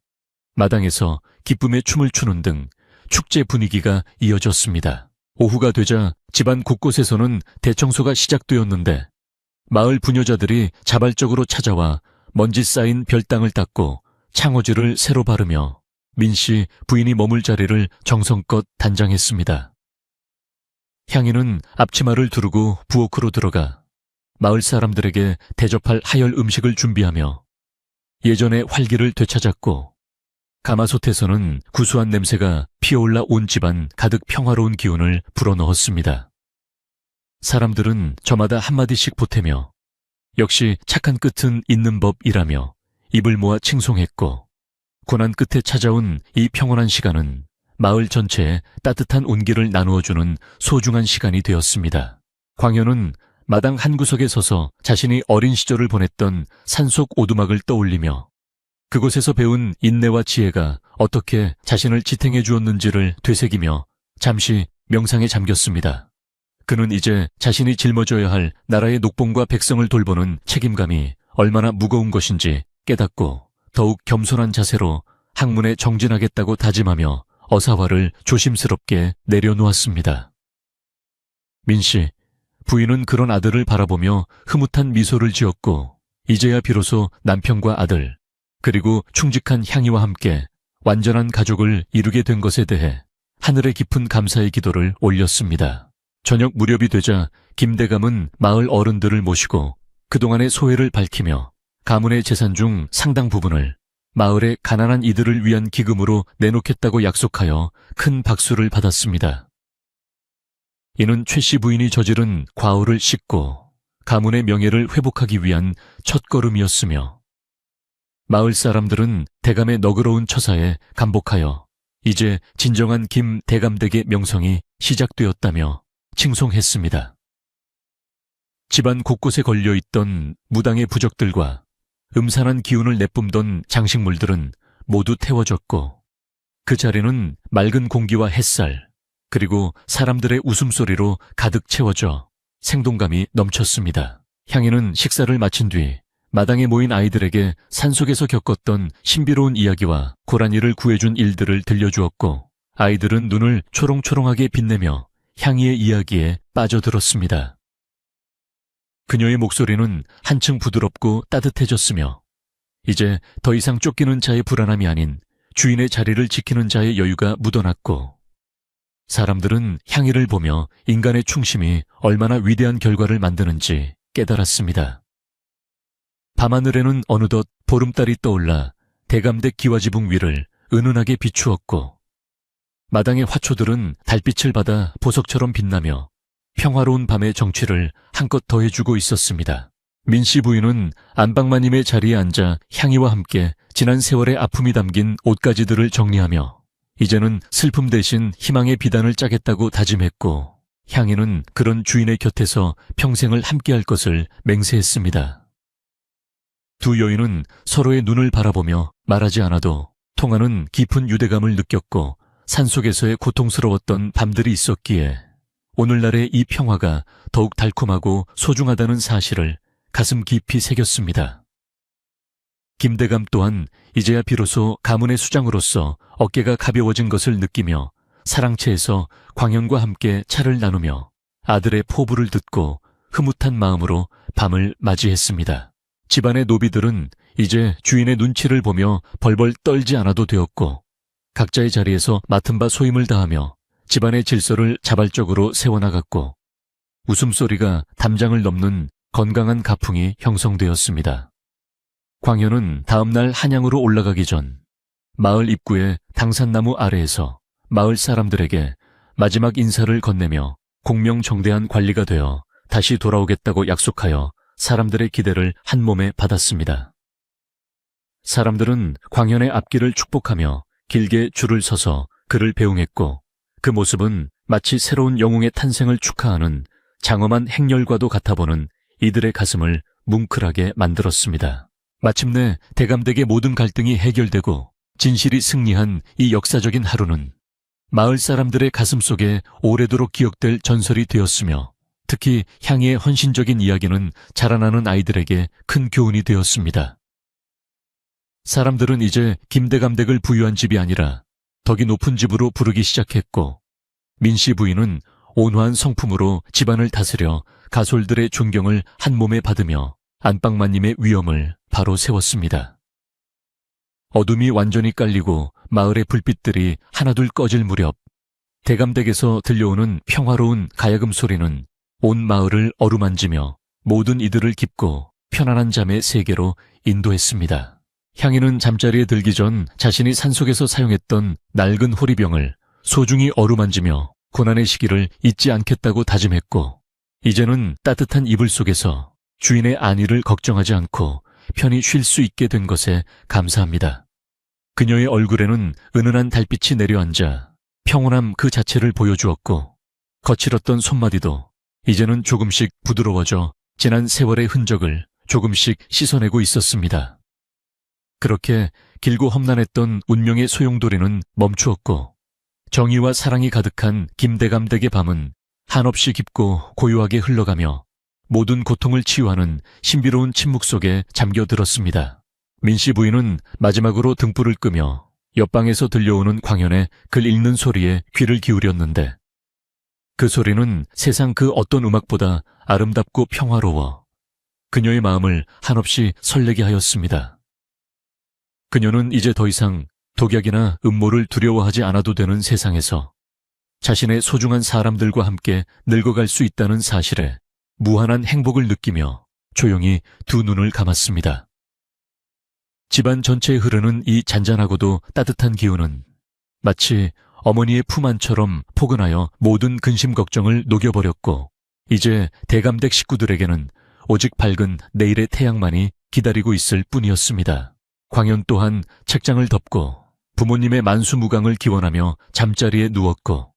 마당에서 기쁨의 춤을 추는 등 축제 분위기가 이어졌습니다. 오후가 되자 집안 곳곳에서는 대청소가 시작되었는데 마을 부녀자들이 자발적으로 찾아와 먼지 쌓인 별당을 닦고 창호지를 새로 바르며 민씨 부인이 머물 자리를 정성껏 단장했습니다. 향희는 앞치마를 두르고 부엌으로 들어가 마을 사람들에게 대접할 하열 음식을 준비하며 예전의 활기를 되찾았고, 가마솥에서는 구수한 냄새가 피어올라 온 집안 가득 평화로운 기운을 불어넣었습니다. 사람들은 저마다 한마디씩 보태며 역시 착한 끝은 있는 법이라며 입을 모아 칭송했고, 고난 끝에 찾아온 이 평온한 시간은 마을 전체에 따뜻한 온기를 나누어주는 소중한 시간이 되었습니다. 광현은 마당 한 구석에 서서 자신이 어린 시절을 보냈던 산속 오두막을 떠올리며 그곳에서 배운 인내와 지혜가 어떻게 자신을 지탱해 주었는지를 되새기며 잠시 명상에 잠겼습니다. 그는 이제 자신이 짊어져야 할 나라의 녹봉과 백성을 돌보는 책임감이 얼마나 무거운 것인지 깨닫고 더욱 겸손한 자세로 학문에 정진하겠다고 다짐하며 어사화를 조심스럽게 내려놓았습니다. 민씨, 부인은 그런 아들을 바라보며 흐뭇한 미소를 지었고, 이제야 비로소 남편과 아들, 그리고 충직한 향희와 함께 완전한 가족을 이루게 된 것에 대해 하늘의 깊은 감사의 기도를 올렸습니다. 저녁 무렵이 되자 김대감은 마을 어른들을 모시고 그동안의 소회를 밝히며 가문의 재산 중 상당 부분을 마을의 가난한 이들을 위한 기금으로 내놓겠다고 약속하여 큰 박수를 받았습니다. 이는 최씨 부인이 저지른 과오를 씻고 가문의 명예를 회복하기 위한 첫걸음이었으며, 마을 사람들은 대감의 너그러운 처사에 감복하여 이제 진정한 김 대감댁의 명성이 시작되었다며 칭송했습니다. 집안 곳곳에 걸려있던 무당의 부적들과 음산한 기운을 내뿜던 장식물들은 모두 태워졌고, 그 자리는 맑은 공기와 햇살, 그리고 사람들의 웃음소리로 가득 채워져 생동감이 넘쳤습니다. 향희는 식사를 마친 뒤 마당에 모인 아이들에게 산속에서 겪었던 신비로운 이야기와 고라니를 구해준 일들을 들려주었고, 아이들은 눈을 초롱초롱하게 빛내며 향희의 이야기에 빠져들었습니다. 그녀의 목소리는 한층 부드럽고 따뜻해졌으며 이제 더 이상 쫓기는 자의 불안함이 아닌 주인의 자리를 지키는 자의 여유가 묻어났고, 사람들은 향희를 보며 인간의 충심이 얼마나 위대한 결과를 만드는지 깨달았습니다. 밤하늘에는 어느덧 보름달이 떠올라 대감댁 기와지붕 위를 은은하게 비추었고, 마당의 화초들은 달빛을 받아 보석처럼 빛나며 평화로운 밤의 정취를 한껏 더해주고 있었습니다. 민씨 부인은 안방마님의 자리에 앉아 향희와 함께 지난 세월의 아픔이 담긴 옷가지들을 정리하며 이제는 슬픔 대신 희망의 비단을 짜겠다고 다짐했고, 향희는 그런 주인의 곁에서 평생을 함께할 것을 맹세했습니다. 두 여인은 서로의 눈을 바라보며 말하지 않아도 통하는 깊은 유대감을 느꼈고, 산속에서의 고통스러웠던 밤들이 있었기에 오늘날의 이 평화가 더욱 달콤하고 소중하다는 사실을 가슴 깊이 새겼습니다. 김대감 또한 이제야 비로소 가문의 수장으로서 어깨가 가벼워진 것을 느끼며 사랑채에서 광현과 함께 차를 나누며 아들의 포부를 듣고 흐뭇한 마음으로 밤을 맞이했습니다. 집안의 노비들은 이제 주인의 눈치를 보며 벌벌 떨지 않아도 되었고, 각자의 자리에서 맡은 바 소임을 다하며 집안의 질서를 자발적으로 세워나갔고, 웃음소리가 담장을 넘는 건강한 가풍이 형성되었습니다. 광현은 다음날 한양으로 올라가기 전 마을 입구의 당산나무 아래에서 마을 사람들에게 마지막 인사를 건네며 공명정대한 관리가 되어 다시 돌아오겠다고 약속하여 사람들의 기대를 한몸에 받았습니다. 사람들은 광현의 앞길을 축복하며 길게 줄을 서서 그를 배웅했고 그 모습은 마치 새로운 영웅의 탄생을 축하하는 장엄한 행렬과도 같아보는 이들의 가슴을 뭉클하게 만들었습니다. 마침내 대감댁의 모든 갈등이 해결되고 진실이 승리한 이 역사적인 하루는 마을 사람들의 가슴 속에 오래도록 기억될 전설이 되었으며 특히 향이의 헌신적인 이야기는 자라나는 아이들에게 큰 교훈이 되었습니다. 사람들은 이제 김대감댁을 부유한 집이 아니라 덕이 높은 집으로 부르기 시작했고 민씨 부인은 온화한 성품으로 집안을 다스려 가솔들의 존경을 한몸에 받으며 안방마님의 위엄을 바로 세웠습니다. 어둠이 완전히 깔리고 마을의 불빛들이 하나둘 꺼질 무렵 대감댁에서 들려오는 평화로운 가야금 소리는 온 마을을 어루만지며 모든 이들을 깊고 편안한 잠의 세계로 인도했습니다. 향이는 잠자리에 들기 전 자신이 산속에서 사용했던 낡은 호리병을 소중히 어루만지며 고난의 시기를 잊지 않겠다고 다짐했고 이제는 따뜻한 이불 속에서 주인의 안위를 걱정하지 않고 편히 쉴 수 있게 된 것에 감사합니다. 그녀의 얼굴에는 은은한 달빛이 내려앉아 평온함 그 자체를 보여주었고 거칠었던 손마디도 이제는 조금씩 부드러워져 지난 세월의 흔적을 조금씩 씻어내고 있었습니다. 그렇게 길고 험난했던 운명의 소용돌이는 멈추었고 정의와 사랑이 가득한 김대감댁의 밤은 한없이 깊고 고요하게 흘러가며 모든 고통을 치유하는 신비로운 침묵 속에 잠겨들었습니다. 민씨 부인은 마지막으로 등불을 끄며 옆방에서 들려오는 광현의 글 읽는 소리에 귀를 기울였는데 그 소리는 세상 그 어떤 음악보다 아름답고 평화로워 그녀의 마음을 한없이 설레게 하였습니다. 그녀는 이제 더 이상 독약이나 음모를 두려워하지 않아도 되는 세상에서 자신의 소중한 사람들과 함께 늙어갈 수 있다는 사실에 무한한 행복을 느끼며 조용히 두 눈을 감았습니다. 집안 전체에 흐르는 이 잔잔하고도 따뜻한 기운은 마치 어머니의 품 안처럼 포근하여 모든 근심 걱정을 녹여버렸고 이제 대감댁 식구들에게는 오직 밝은 내일의 태양만이 기다리고 있을 뿐이었습니다. 광현 또한 책장을 덮고 부모님의 만수무강을 기원하며 잠자리에 누웠고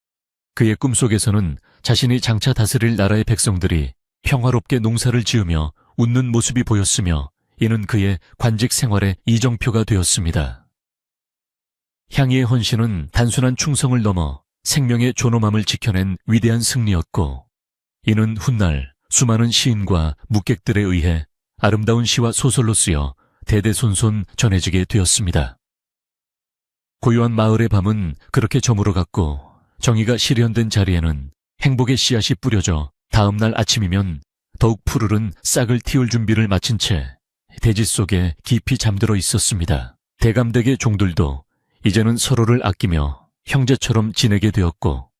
그의 꿈속에서는 자신이 장차 다스릴 나라의 백성들이 평화롭게 농사를 지으며 웃는 모습이 보였으며 이는 그의 관직 생활의 이정표가 되었습니다. 향이의 헌신은 단순한 충성을 넘어 생명의 존엄함을 지켜낸 위대한 승리였고 이는 훗날 수많은 시인과 묵객들에 의해 아름다운 시와 소설로 쓰여 대대손손 전해지게 되었습니다. 고요한 마을의 밤은 그렇게 저물어갔고 정의가 실현된 자리에는 행복의 씨앗이 뿌려져 다음날 아침이면 더욱 푸르른 싹을 틔울 준비를 마친 채 대지 속에 깊이 잠들어 있었습니다. 대감댁의 종들도 이제는 서로를 아끼며 형제처럼 지내게 되었고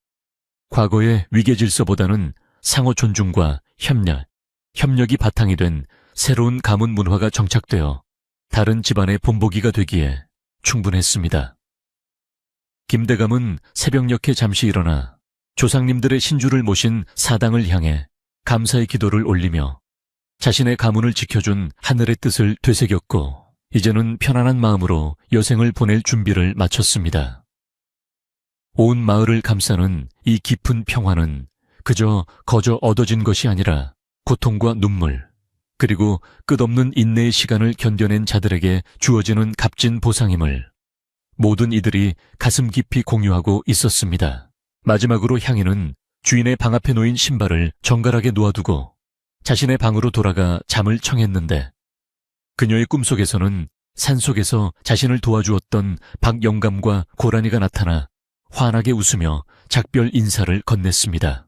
과거의 위계질서보다는 상호 존중과 협력이 바탕이 된 새로운 가문 문화가 정착되어 다른 집안의 본보기가 되기에 충분했습니다. 김대감은 새벽녘에 잠시 일어나 조상님들의 신주를 모신 사당을 향해 감사의 기도를 올리며 자신의 가문을 지켜준 하늘의 뜻을 되새겼고 이제는 편안한 마음으로 여생을 보낼 준비를 마쳤습니다. 온 마을을 감싸는 이 깊은 평화는 그저 거저 얻어진 것이 아니라 고통과 눈물 그리고 끝없는 인내의 시간을 견뎌낸 자들에게 주어지는 값진 보상임을 모든 이들이 가슴 깊이 공유하고 있었습니다. 마지막으로 향이는 주인의 방 앞에 놓인 신발을 정갈하게 놓아두고 자신의 방으로 돌아가 잠을 청했는데 그녀의 꿈속에서는 산속에서 자신을 도와주었던 박영감과 고라니가 나타나 환하게 웃으며 작별 인사를 건넸습니다.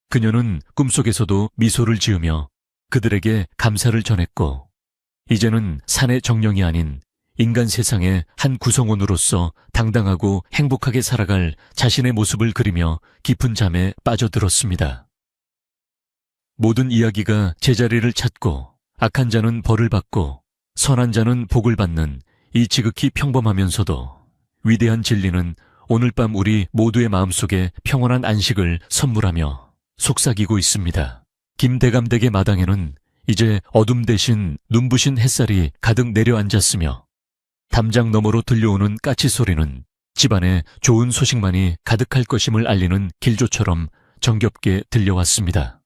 그녀는 꿈속에서도 미소를 지으며 그들에게 감사를 전했고 이제는 산의 정령이 아닌 인간 세상의 한 구성원으로서 당당하고 행복하게 살아갈 자신의 모습을 그리며 깊은 잠에 빠져들었습니다. 모든 이야기가 제자리를 찾고 악한 자는 벌을 받고 선한 자는 복을 받는 이 지극히 평범하면서도 위대한 진리는 오늘 밤 우리 모두의 마음속에 평온한 안식을 선물하며 속삭이고 있습니다. 김대감댁의 마당에는 이제 어둠 대신 눈부신 햇살이 가득 내려앉았으며 담장 너머로 들려오는 까치 소리는 집안에 좋은 소식만이 가득할 것임을 알리는 길조처럼 정겹게 들려왔습니다.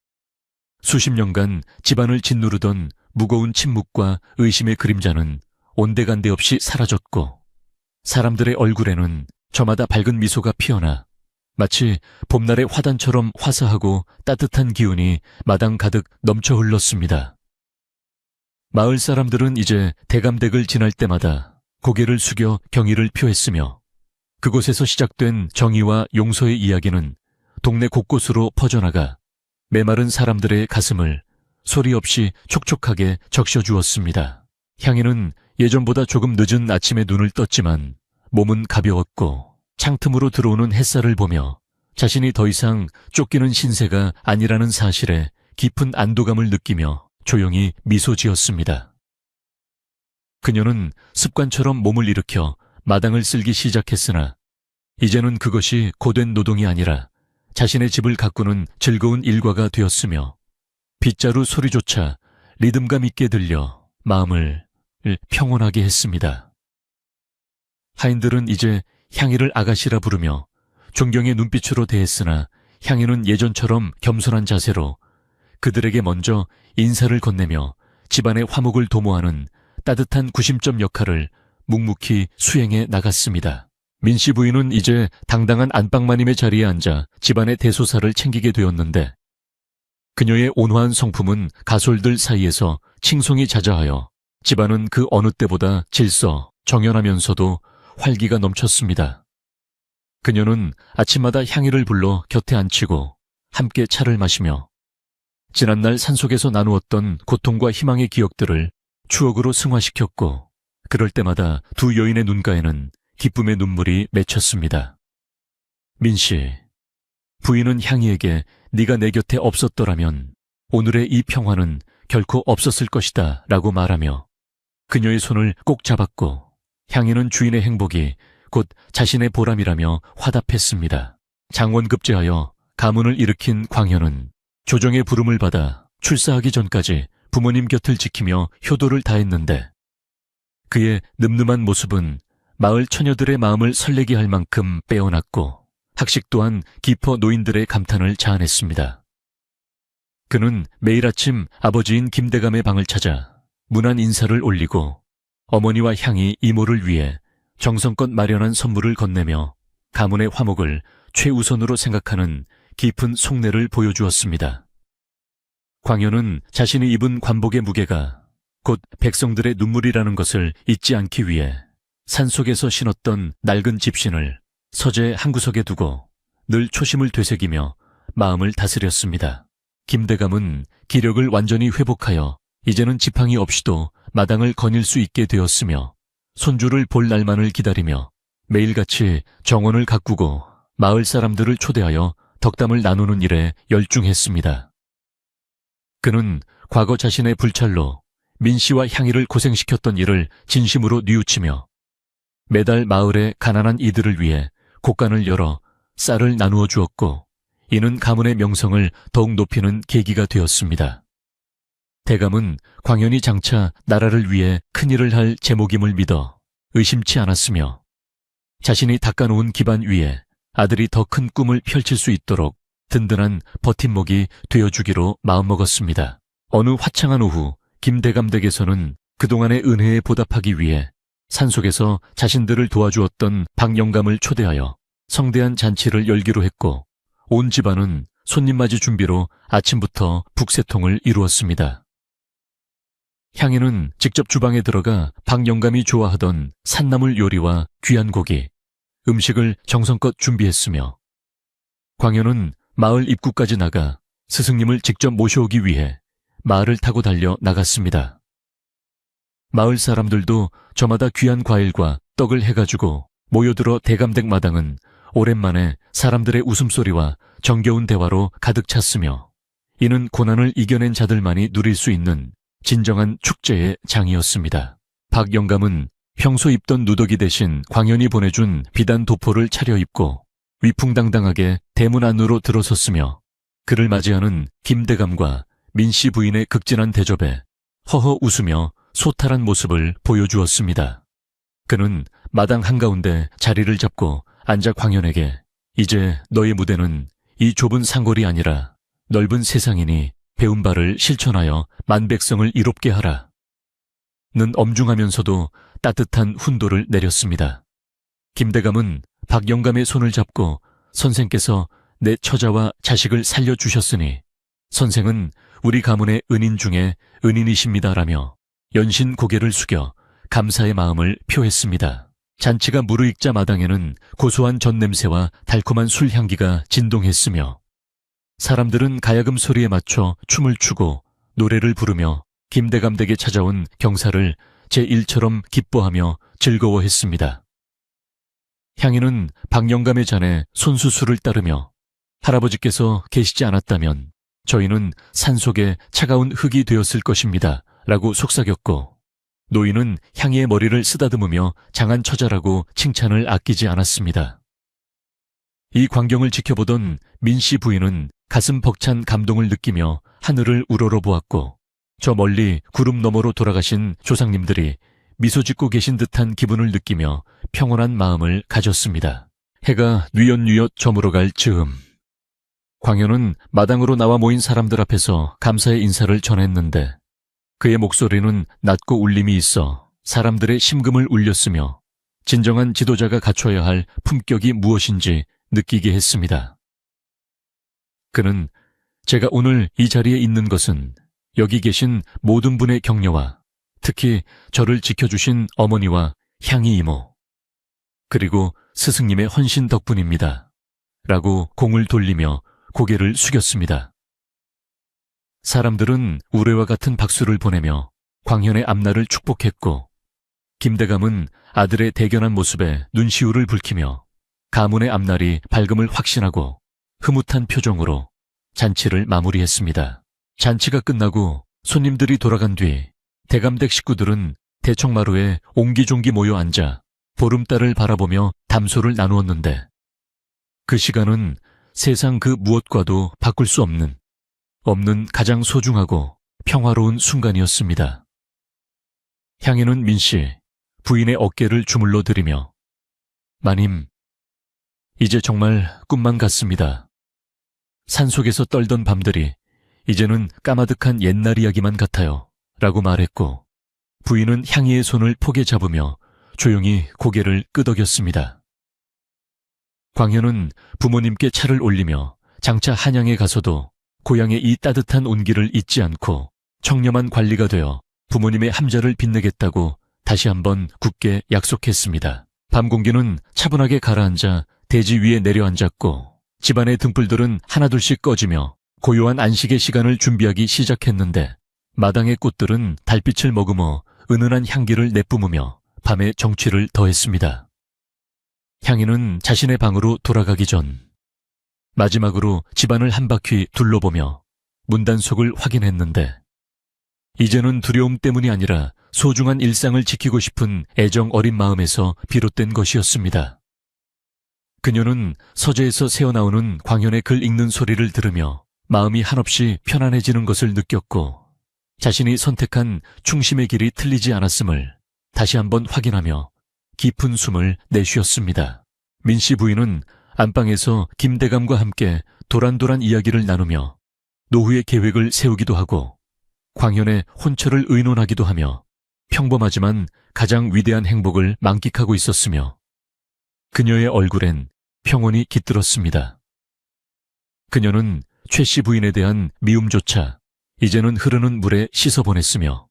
수십 년간 집안을 짓누르던 무거운 침묵과 의심의 그림자는 온데간데 없이 사라졌고 사람들의 얼굴에는 저마다 밝은 미소가 피어나 마치 봄날의 화단처럼 화사하고 따뜻한 기운이 마당 가득 넘쳐 흘렀습니다. 마을 사람들은 이제 대감댁을 지날 때마다 고개를 숙여 경의를 표했으며 그곳에서 시작된 정의와 용서의 이야기는 동네 곳곳으로 퍼져나가 메마른 사람들의 가슴을 소리 없이 촉촉하게 적셔주었습니다. 향이는 예전보다 조금 늦은 아침에 눈을 떴지만 몸은 가벼웠고 창틈으로 들어오는 햇살을 보며 자신이 더 이상 쫓기는 신세가 아니라는 사실에 깊은 안도감을 느끼며 조용히 미소 지었습니다. 그녀는 습관처럼 몸을 일으켜 마당을 쓸기 시작했으나 이제는 그것이 고된 노동이 아니라 자신의 집을 가꾸는 즐거운 일과가 되었으며 빗자루 소리조차 리듬감 있게 들려 마음을 평온하게 했습니다. 하인들은 이제 향이를 아가씨라 부르며 존경의 눈빛으로 대했으나 향이는 예전처럼 겸손한 자세로 그들에게 먼저 인사를 건네며 집안의 화목을 도모하는 따뜻한 구심점 역할을 묵묵히 수행해 나갔습니다. 민씨 부인은 이제 당당한 안방마님의 자리에 앉아 집안의 대소사를 챙기게 되었는데 그녀의 온화한 성품은 가솔들 사이에서 칭송이 자자하여 집안은 그 어느 때보다 질서, 정연하면서도 활기가 넘쳤습니다. 그녀는 아침마다 향이를 불러 곁에 앉히고 함께 차를 마시며 지난날 산속에서 나누었던 고통과 희망의 기억들을 추억으로 승화시켰고 그럴 때마다 두 여인의 눈가에는 기쁨의 눈물이 맺혔습니다. 민씨, 부인은 향이에게 네가 내 곁에 없었더라면 오늘의 이 평화는 결코 없었을 것이다 라고 말하며 그녀의 손을 꼭 잡았고 향이는 주인의 행복이 곧 자신의 보람이라며 화답했습니다. 장원급제하여 가문을 일으킨 광현은 조정의 부름을 받아 출사하기 전까지 부모님 곁을 지키며 효도를 다했는데 그의 늠름한 모습은 마을 처녀들의 마음을 설레게 할 만큼 빼어났고 학식 또한 기퍼 노인들의 감탄을 자아냈습니다. 그는 매일 아침 아버지인 김대감의 방을 찾아 문안 인사를 올리고 어머니와 향이 이모를 위해 정성껏 마련한 선물을 건네며 가문의 화목을 최우선으로 생각하는 깊은 속내를 보여주었습니다. 광현은 자신이 입은 관복의 무게가 곧 백성들의 눈물이라는 것을 잊지 않기 위해 산속에서 신었던 낡은 집신을 서재 한 구석에 두고 늘 초심을 되새기며 마음을 다스렸습니다. 김대감은 기력을 완전히 회복하여 이제는 지팡이 없이도 마당을 거닐 수 있게 되었으며 손주를 볼 날만을 기다리며 매일같이 정원을 가꾸고 마을 사람들을 초대하여 덕담을 나누는 일에 열중했습니다. 그는 과거 자신의 불찰로 민씨와 향이를 고생시켰던 일을 진심으로 뉘우치며 매달 마을의 가난한 이들을 위해 곡간을 열어 쌀을 나누어 주었고 이는 가문의 명성을 더욱 높이는 계기가 되었습니다. 대감은 광현이 장차 나라를 위해 큰일을 할 제목임을 믿어 의심치 않았으며 자신이 닦아놓은 기반 위에 아들이 더 큰 꿈을 펼칠 수 있도록 든든한 버팀목이 되어주기로 마음먹었습니다. 어느 화창한 오후 김대감 댁에서는 그동안의 은혜에 보답하기 위해 산속에서 자신들을 도와주었던 박영감을 초대하여 성대한 잔치를 열기로 했고 온 집안은 손님맞이 준비로 아침부터 북새통을 이루었습니다. 향이는 직접 주방에 들어가 박영감이 좋아하던 산나물 요리와 귀한 고기, 음식을 정성껏 준비했으며 광현은 마을 입구까지 나가 스승님을 직접 모셔오기 위해 말을 타고 달려 나갔습니다. 마을 사람들도 저마다 귀한 과일과 떡을 해가지고 모여들어 대감댁 마당은 오랜만에 사람들의 웃음소리와 정겨운 대화로 가득 찼으며 이는 고난을 이겨낸 자들만이 누릴 수 있는 진정한 축제의 장이었습니다. 박 영감은 평소 입던 누더기 대신 광현이 보내준 비단 도포를 차려입고 위풍당당하게 대문 안으로 들어섰으며 그를 맞이하는 김대감과 민씨 부인의 극진한 대접에 허허 웃으며 소탈한 모습을 보여주었습니다. 그는 마당 한가운데 자리를 잡고 앉아 광현에게 이제 너의 무대는 이 좁은 상골이 아니라 넓은 세상이니 배운 바를 실천하여 만백성을 이롭게 하라. 는 엄중하면서도 따뜻한 훈도를 내렸습니다. 김대감은 박영감의 손을 잡고 선생께서 내 처자와 자식을 살려주셨으니 선생은 우리 가문의 은인 중에 은인이십니다라며 연신 고개를 숙여 감사의 마음을 표했습니다. 잔치가 무르익자 마당에는 고소한 젖냄새와 달콤한 술 향기가 진동했으며 사람들은 가야금 소리에 맞춰 춤을 추고 노래를 부르며 김대감 댁에 찾아온 경사를 제1처럼 기뻐하며 즐거워했습니다. 향인은 박영감의 잔에 손수술을 따르며 할아버지께서 계시지 않았다면 저희는 산속에 차가운 흙이 되었을 것입니다. 라고 속삭였고 노인은 향이의 머리를 쓰다듬으며 장한 처자라고 칭찬을 아끼지 않았습니다. 이 광경을 지켜보던 민씨 부인은 가슴 벅찬 감동을 느끼며 하늘을 우러러보았고 저 멀리 구름 너머로 돌아가신 조상님들이 미소 짓고 계신 듯한 기분을 느끼며 평온한 마음을 가졌습니다. 해가 뉘엿뉘엿 저물어갈 즈음 광현은 마당으로 나와 모인 사람들 앞에서 감사의 인사를 전했는데 그의 목소리는 낮고 울림이 있어 사람들의 심금을 울렸으며 진정한 지도자가 갖춰야 할 품격이 무엇인지 느끼게 했습니다. 그는 제가 오늘 이 자리에 있는 것은 여기 계신 모든 분의 격려와 특히 저를 지켜주신 어머니와 향이 이모 그리고 스승님의 헌신 덕분입니다. 라고 공을 돌리며 고개를 숙였습니다. 사람들은 우레와 같은 박수를 보내며 광현의 앞날을 축복했고 김대감은 아들의 대견한 모습에 눈시울을 붉히며 가문의 앞날이 밝음을 확신하고 흐뭇한 표정으로 잔치를 마무리했습니다. 잔치가 끝나고 손님들이 돌아간 뒤 대감댁 식구들은 대청마루에 옹기종기 모여 앉아 보름달을 바라보며 담소를 나누었는데 그 시간은 세상 그 무엇과도 바꿀 수 없는 가장 소중하고 평화로운 순간이었습니다. 향인은 민씨, 부인의 어깨를 주물러 드리며 마님, 이제 정말 꿈만 같습니다. 산속에서 떨던 밤들이 이제는 까마득한 옛날 이야기만 같아요. 라고 말했고 부인은 향이의 손을 포개 잡으며 조용히 고개를 끄덕였습니다. 광현은 부모님께 차를 올리며 장차 한양에 가서도 고향의 이 따뜻한 온기를 잊지 않고 청렴한 관리가 되어 부모님의 함자를 빛내겠다고 다시 한번 굳게 약속했습니다. 밤 공기는 차분하게 가라앉아 대지 위에 내려앉았고 집안의 등불들은 하나둘씩 꺼지며 고요한 안식의 시간을 준비하기 시작했는데 마당의 꽃들은 달빛을 머금어 은은한 향기를 내뿜으며 밤의 정취를 더했습니다. 향인은 자신의 방으로 돌아가기 전 마지막으로 집안을 한 바퀴 둘러보며 문단속을 확인했는데 이제는 두려움 때문이 아니라 소중한 일상을 지키고 싶은 애정 어린 마음에서 비롯된 것이었습니다. 그녀는 서재에서 새어나오는 광현의 글 읽는 소리를 들으며 마음이 한없이 편안해지는 것을 느꼈고 자신이 선택한 충심의 길이 틀리지 않았음을 다시 한번 확인하며 깊은 숨을 내쉬었습니다. 민씨 부인은 안방에서 김대감과 함께 도란도란 이야기를 나누며 노후의 계획을 세우기도 하고 광현의 혼처를 의논하기도 하며 평범하지만 가장 위대한 행복을 만끽하고 있었으며 그녀의 얼굴엔 평온이 깃들었습니다. 그녀는 최씨 부인에 대한 미움조차 이제는 흐르는 물에 씻어보냈으며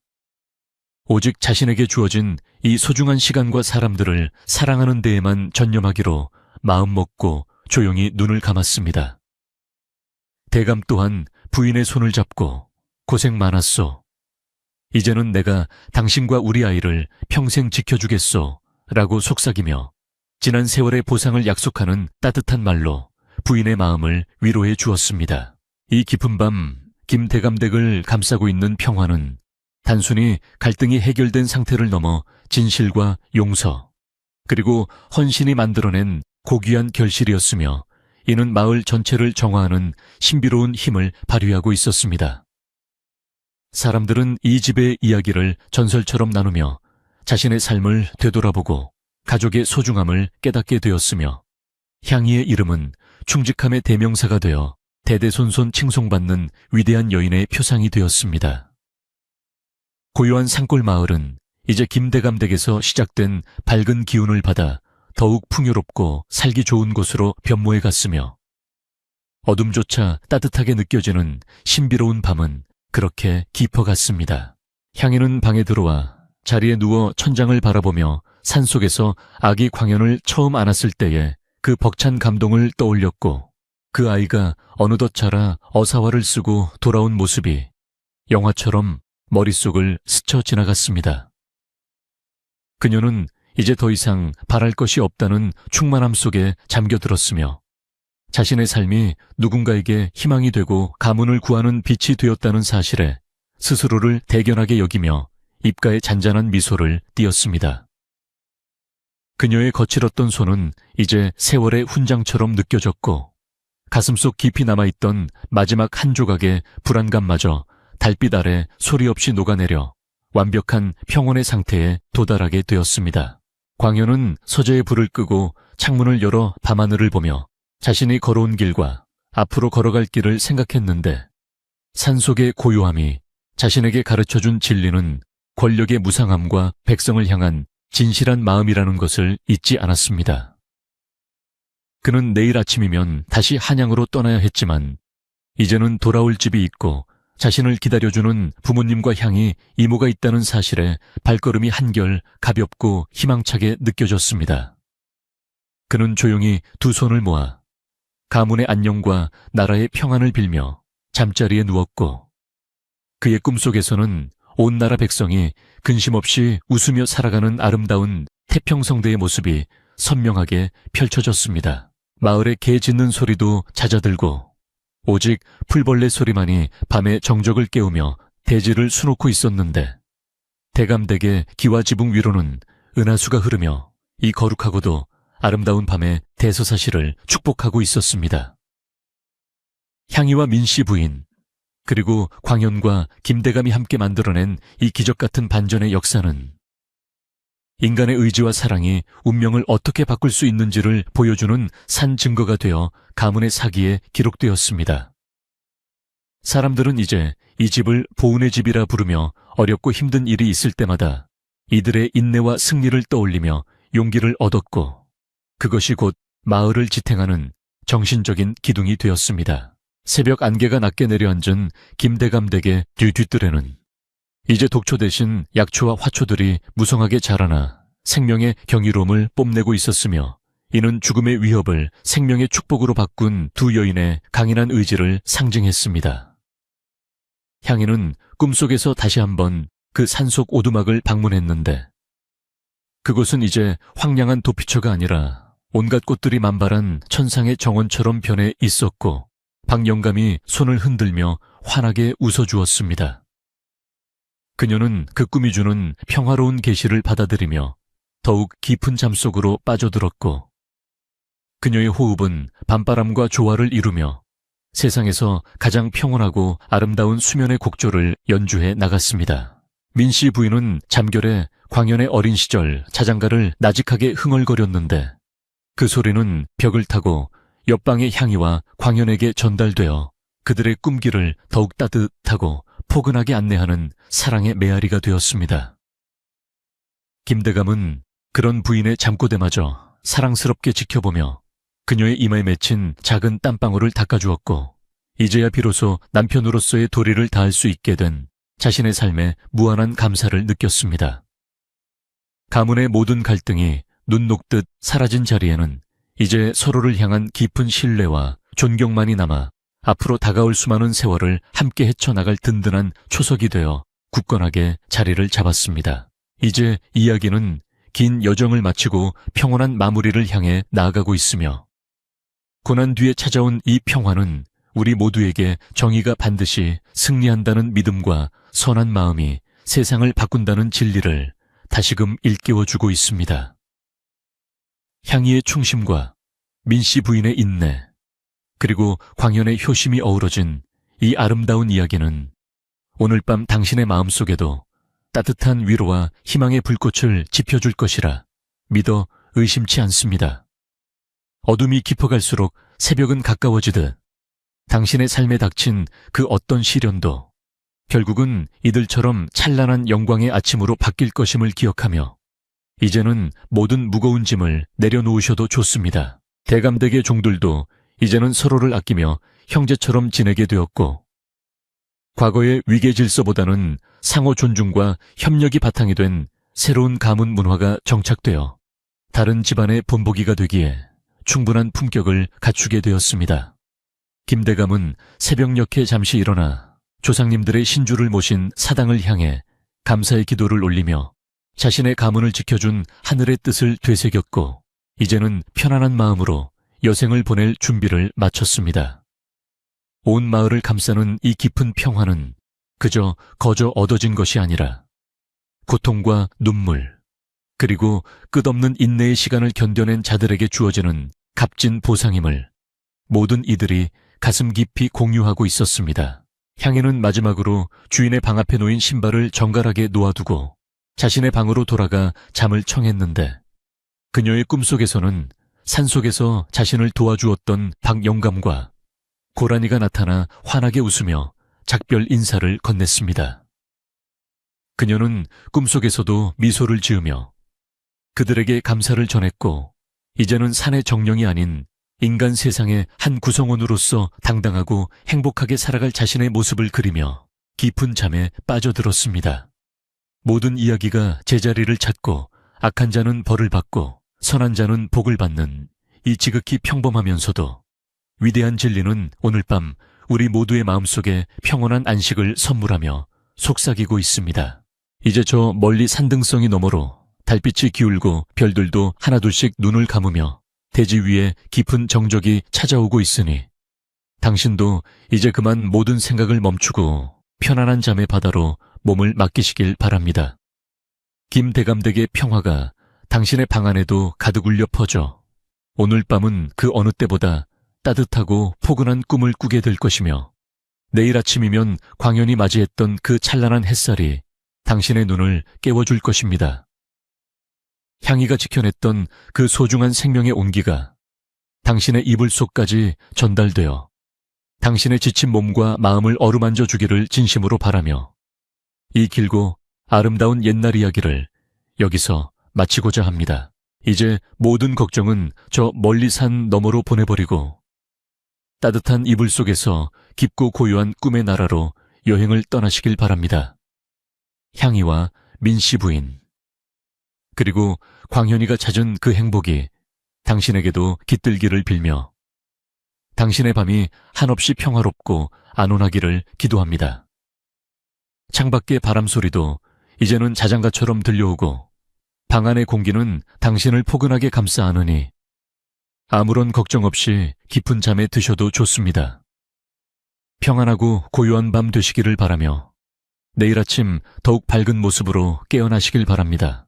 오직 자신에게 주어진 이 소중한 시간과 사람들을 사랑하는 데에만 전념하기로 마음먹고 조용히 눈을 감았습니다. 대감 또한 부인의 손을 잡고 고생 많았소. 이제는 내가 당신과 우리 아이를 평생 지켜주겠소 라고 속삭이며 지난 세월의 보상을 약속하는 따뜻한 말로 부인의 마음을 위로해 주었습니다. 이 깊은 밤 김대감댁을 감싸고 있는 평화는 단순히 갈등이 해결된 상태를 넘어 진실과 용서, 그리고 헌신이 만들어낸 고귀한 결실이었으며, 이는 마을 전체를 정화하는 신비로운 힘을 발휘하고 있었습니다. 사람들은 이 집의 이야기를 전설처럼 나누며 자신의 삶을 되돌아보고 가족의 소중함을 깨닫게 되었으며, 향이의 이름은 충직함의 대명사가 되어 대대손손 칭송받는 위대한 여인의 표상이 되었습니다. 고요한 산골 마을은 이제 김대감댁에서 시작된 밝은 기운을 받아 더욱 풍요롭고 살기 좋은 곳으로 변모해 갔으며, 어둠조차 따뜻하게 느껴지는 신비로운 밤은 그렇게 깊어갔습니다. 향이는 방에 들어와 자리에 누워 천장을 바라보며 산속에서 아기 광현을 처음 안았을 때의 그 벅찬 감동을 떠올렸고, 그 아이가 어느덧 자라 어사화를 쓰고 돌아온 모습이 영화처럼 머릿속을 스쳐 지나갔습니다. 그녀는 이제 더 이상 바랄 것이 없다는 충만함 속에 잠겨들었으며, 자신의 삶이 누군가에게 희망이 되고 가문을 구하는 빛이 되었다는 사실에 스스로를 대견하게 여기며 입가에 잔잔한 미소를 띄었습니다. 그녀의 거칠었던 손은 이제 세월의 훈장처럼 느껴졌고, 가슴속 깊이 남아있던 마지막 한 조각의 불안감마저 달빛 아래 소리 없이 녹아내려 완벽한 평온의 상태에 도달하게 되었습니다. 광현은 서재에 불을 끄고 창문을 열어 밤하늘을 보며 자신이 걸어온 길과 앞으로 걸어갈 길을 생각했는데, 산속의 고요함이 자신에게 가르쳐준 진리는 권력의 무상함과 백성을 향한 진실한 마음이라는 것을 잊지 않았습니다. 그는 내일 아침이면 다시 한양으로 떠나야 했지만, 이제는 돌아올 집이 있고 자신을 기다려주는 부모님과 향이 이모가 있다는 사실에 발걸음이 한결 가볍고 희망차게 느껴졌습니다. 그는 조용히 두 손을 모아 가문의 안녕과 나라의 평안을 빌며 잠자리에 누웠고, 그의 꿈속에서는 온 나라 백성이 근심 없이 웃으며 살아가는 아름다운 태평성대의 모습이 선명하게 펼쳐졌습니다. 마을의 개 짖는 소리도 잦아들고 오직 풀벌레 소리만이 밤의 정적을 깨우며 대지를 수놓고 있었는데, 대감댁의 기와 지붕 위로는 은하수가 흐르며 이 거룩하고도 아름다운 밤의 대서사시를 축복하고 있었습니다. 향이와 민씨 부인, 그리고 광현과 김대감이 함께 만들어낸 이 기적같은 반전의 역사는 인간의 의지와 사랑이 운명을 어떻게 바꿀 수 있는지를 보여주는 산 증거가 되어 가문의 사기에 기록되었습니다. 사람들은 이제 이 집을 보은의 집이라 부르며 어렵고 힘든 일이 있을 때마다 이들의 인내와 승리를 떠올리며 용기를 얻었고, 그것이 곧 마을을 지탱하는 정신적인 기둥이 되었습니다. 새벽 안개가 낮게 내려앉은 김대감댁의 뒤뜰에는 이제 독초 대신 약초와 화초들이 무성하게 자라나 생명의 경이로움을 뽐내고 있었으며, 이는 죽음의 위협을 생명의 축복으로 바꾼 두 여인의 강인한 의지를 상징했습니다. 향이는 꿈속에서 다시 한번 그 산속 오두막을 방문했는데, 그곳은 이제 황량한 도피처가 아니라 온갖 꽃들이 만발한 천상의 정원처럼 변해 있었고, 박영감이 손을 흔들며 환하게 웃어주었습니다. 그녀는 그 꿈이 주는 평화로운 계시를 받아들이며 더욱 깊은 잠 속으로 빠져들었고, 그녀의 호흡은 밤바람과 조화를 이루며 세상에서 가장 평온하고 아름다운 수면의 곡조를 연주해 나갔습니다. 민씨 부인은 잠결에 광현의 어린 시절 자장가를 나직하게 흥얼거렸는데, 그 소리는 벽을 타고 옆방의 향이와 광현에게 전달되어 그들의 꿈길을 더욱 따뜻하고 포근하게 안내하는 사랑의 메아리가 되었습니다. 김대감은 그런 부인의 잠꼬대마저 사랑스럽게 지켜보며 그녀의 이마에 맺힌 작은 땀방울을 닦아주었고, 이제야 비로소 남편으로서의 도리를 다할 수 있게 된 자신의 삶에 무한한 감사를 느꼈습니다. 가문의 모든 갈등이 눈 녹듯 사라진 자리에는 이제 서로를 향한 깊은 신뢰와 존경만이 남아 앞으로 다가올 수많은 세월을 함께 헤쳐나갈 든든한 초석이 되어 굳건하게 자리를 잡았습니다. 이제 이야기는 긴 여정을 마치고 평온한 마무리를 향해 나아가고 있으며, 고난 뒤에 찾아온 이 평화는 우리 모두에게 정의가 반드시 승리한다는 믿음과 선한 마음이 세상을 바꾼다는 진리를 다시금 일깨워주고 있습니다. 향이의 충심과 민씨 부인의 인내, 그리고 광현의 효심이 어우러진 이 아름다운 이야기는 오늘 밤 당신의 마음속에도 따뜻한 위로와 희망의 불꽃을 지펴줄 것이라 믿어 의심치 않습니다. 어둠이 깊어갈수록 새벽은 가까워지듯 당신의 삶에 닥친 그 어떤 시련도 결국은 이들처럼 찬란한 영광의 아침으로 바뀔 것임을 기억하며 이제는 모든 무거운 짐을 내려놓으셔도 좋습니다. 대감댁의 종들도 이제는 서로를 아끼며 형제처럼 지내게 되었고 과거의 위계 질서보다는 상호 존중과 협력이 바탕이 된 새로운 가문 문화가 정착되어 다른 집안의 본보기가 되기에 충분한 품격을 갖추게 되었습니다. 김대감은 새벽녘에 잠시 일어나 조상님들의 신주를 모신 사당을 향해 감사의 기도를 올리며 자신의 가문을 지켜준 하늘의 뜻을 되새겼고 이제는 편안한 마음으로 여생을 보낼 준비를 마쳤습니다. 온 마을을 감싸는 이 깊은 평화는 그저 거저 얻어진 것이 아니라 고통과 눈물 그리고 끝없는 인내의 시간을 견뎌낸 자들에게 주어지는 값진 보상임을 모든 이들이 가슴 깊이 공유하고 있었습니다. 향이는 마지막으로 주인의 방 앞에 놓인 신발을 정갈하게 놓아두고 자신의 방으로 돌아가 잠을 청했는데 그녀의 꿈속에서는 산속에서 자신을 도와주었던 박영감과 고라니가 나타나 환하게 웃으며 작별 인사를 건넸습니다. 그녀는 꿈속에서도 미소를 지으며 그들에게 감사를 전했고 이제는 산의 정령이 아닌 인간 세상의 한 구성원으로서 당당하고 행복하게 살아갈 자신의 모습을 그리며 깊은 잠에 빠져들었습니다. 모든 이야기가 제자리를 찾고 악한 자는 벌을 받고 선한 자는 복을 받는 이 지극히 평범하면서도 위대한 진리는 오늘 밤 우리 모두의 마음속에 평온한 안식을 선물하며 속삭이고 있습니다. 이제 저 멀리 산등성이 너머로 달빛이 기울고 별들도 하나둘씩 눈을 감으며 대지 위에 깊은 정적이 찾아오고 있으니 당신도 이제 그만 모든 생각을 멈추고 편안한 잠의 바다로 몸을 맡기시길 바랍니다. 김대감댁의 평화가 당신의 방 안에도 가득 울려 퍼져 오늘 밤은 그 어느 때보다 따뜻하고 포근한 꿈을 꾸게 될 것이며 내일 아침이면 광연히 맞이했던 그 찬란한 햇살이 당신의 눈을 깨워줄 것입니다. 향이가 지켜냈던 그 소중한 생명의 온기가 당신의 이불 속까지 전달되어 당신의 지친 몸과 마음을 어루만져 주기를 진심으로 바라며 이 길고 아름다운 옛날 이야기를 여기서 마치고자 합니다. 이제 모든 걱정은 저 멀리 산 너머로 보내버리고 따뜻한 이불 속에서 깊고 고요한 꿈의 나라로 여행을 떠나시길 바랍니다. 향이와 민씨 부인 그리고 광현이가 찾은 그 행복이 당신에게도 깃들기를 빌며 당신의 밤이 한없이 평화롭고 안온하기를 기도합니다. 창밖의 바람소리도 이제는 자장가처럼 들려오고 방 안의 공기는 당신을 포근하게 감싸 안으니 아무런 걱정 없이 깊은 잠에 드셔도 좋습니다. 평안하고 고요한 밤 되시기를 바라며 내일 아침 더욱 밝은 모습으로 깨어나시길 바랍니다.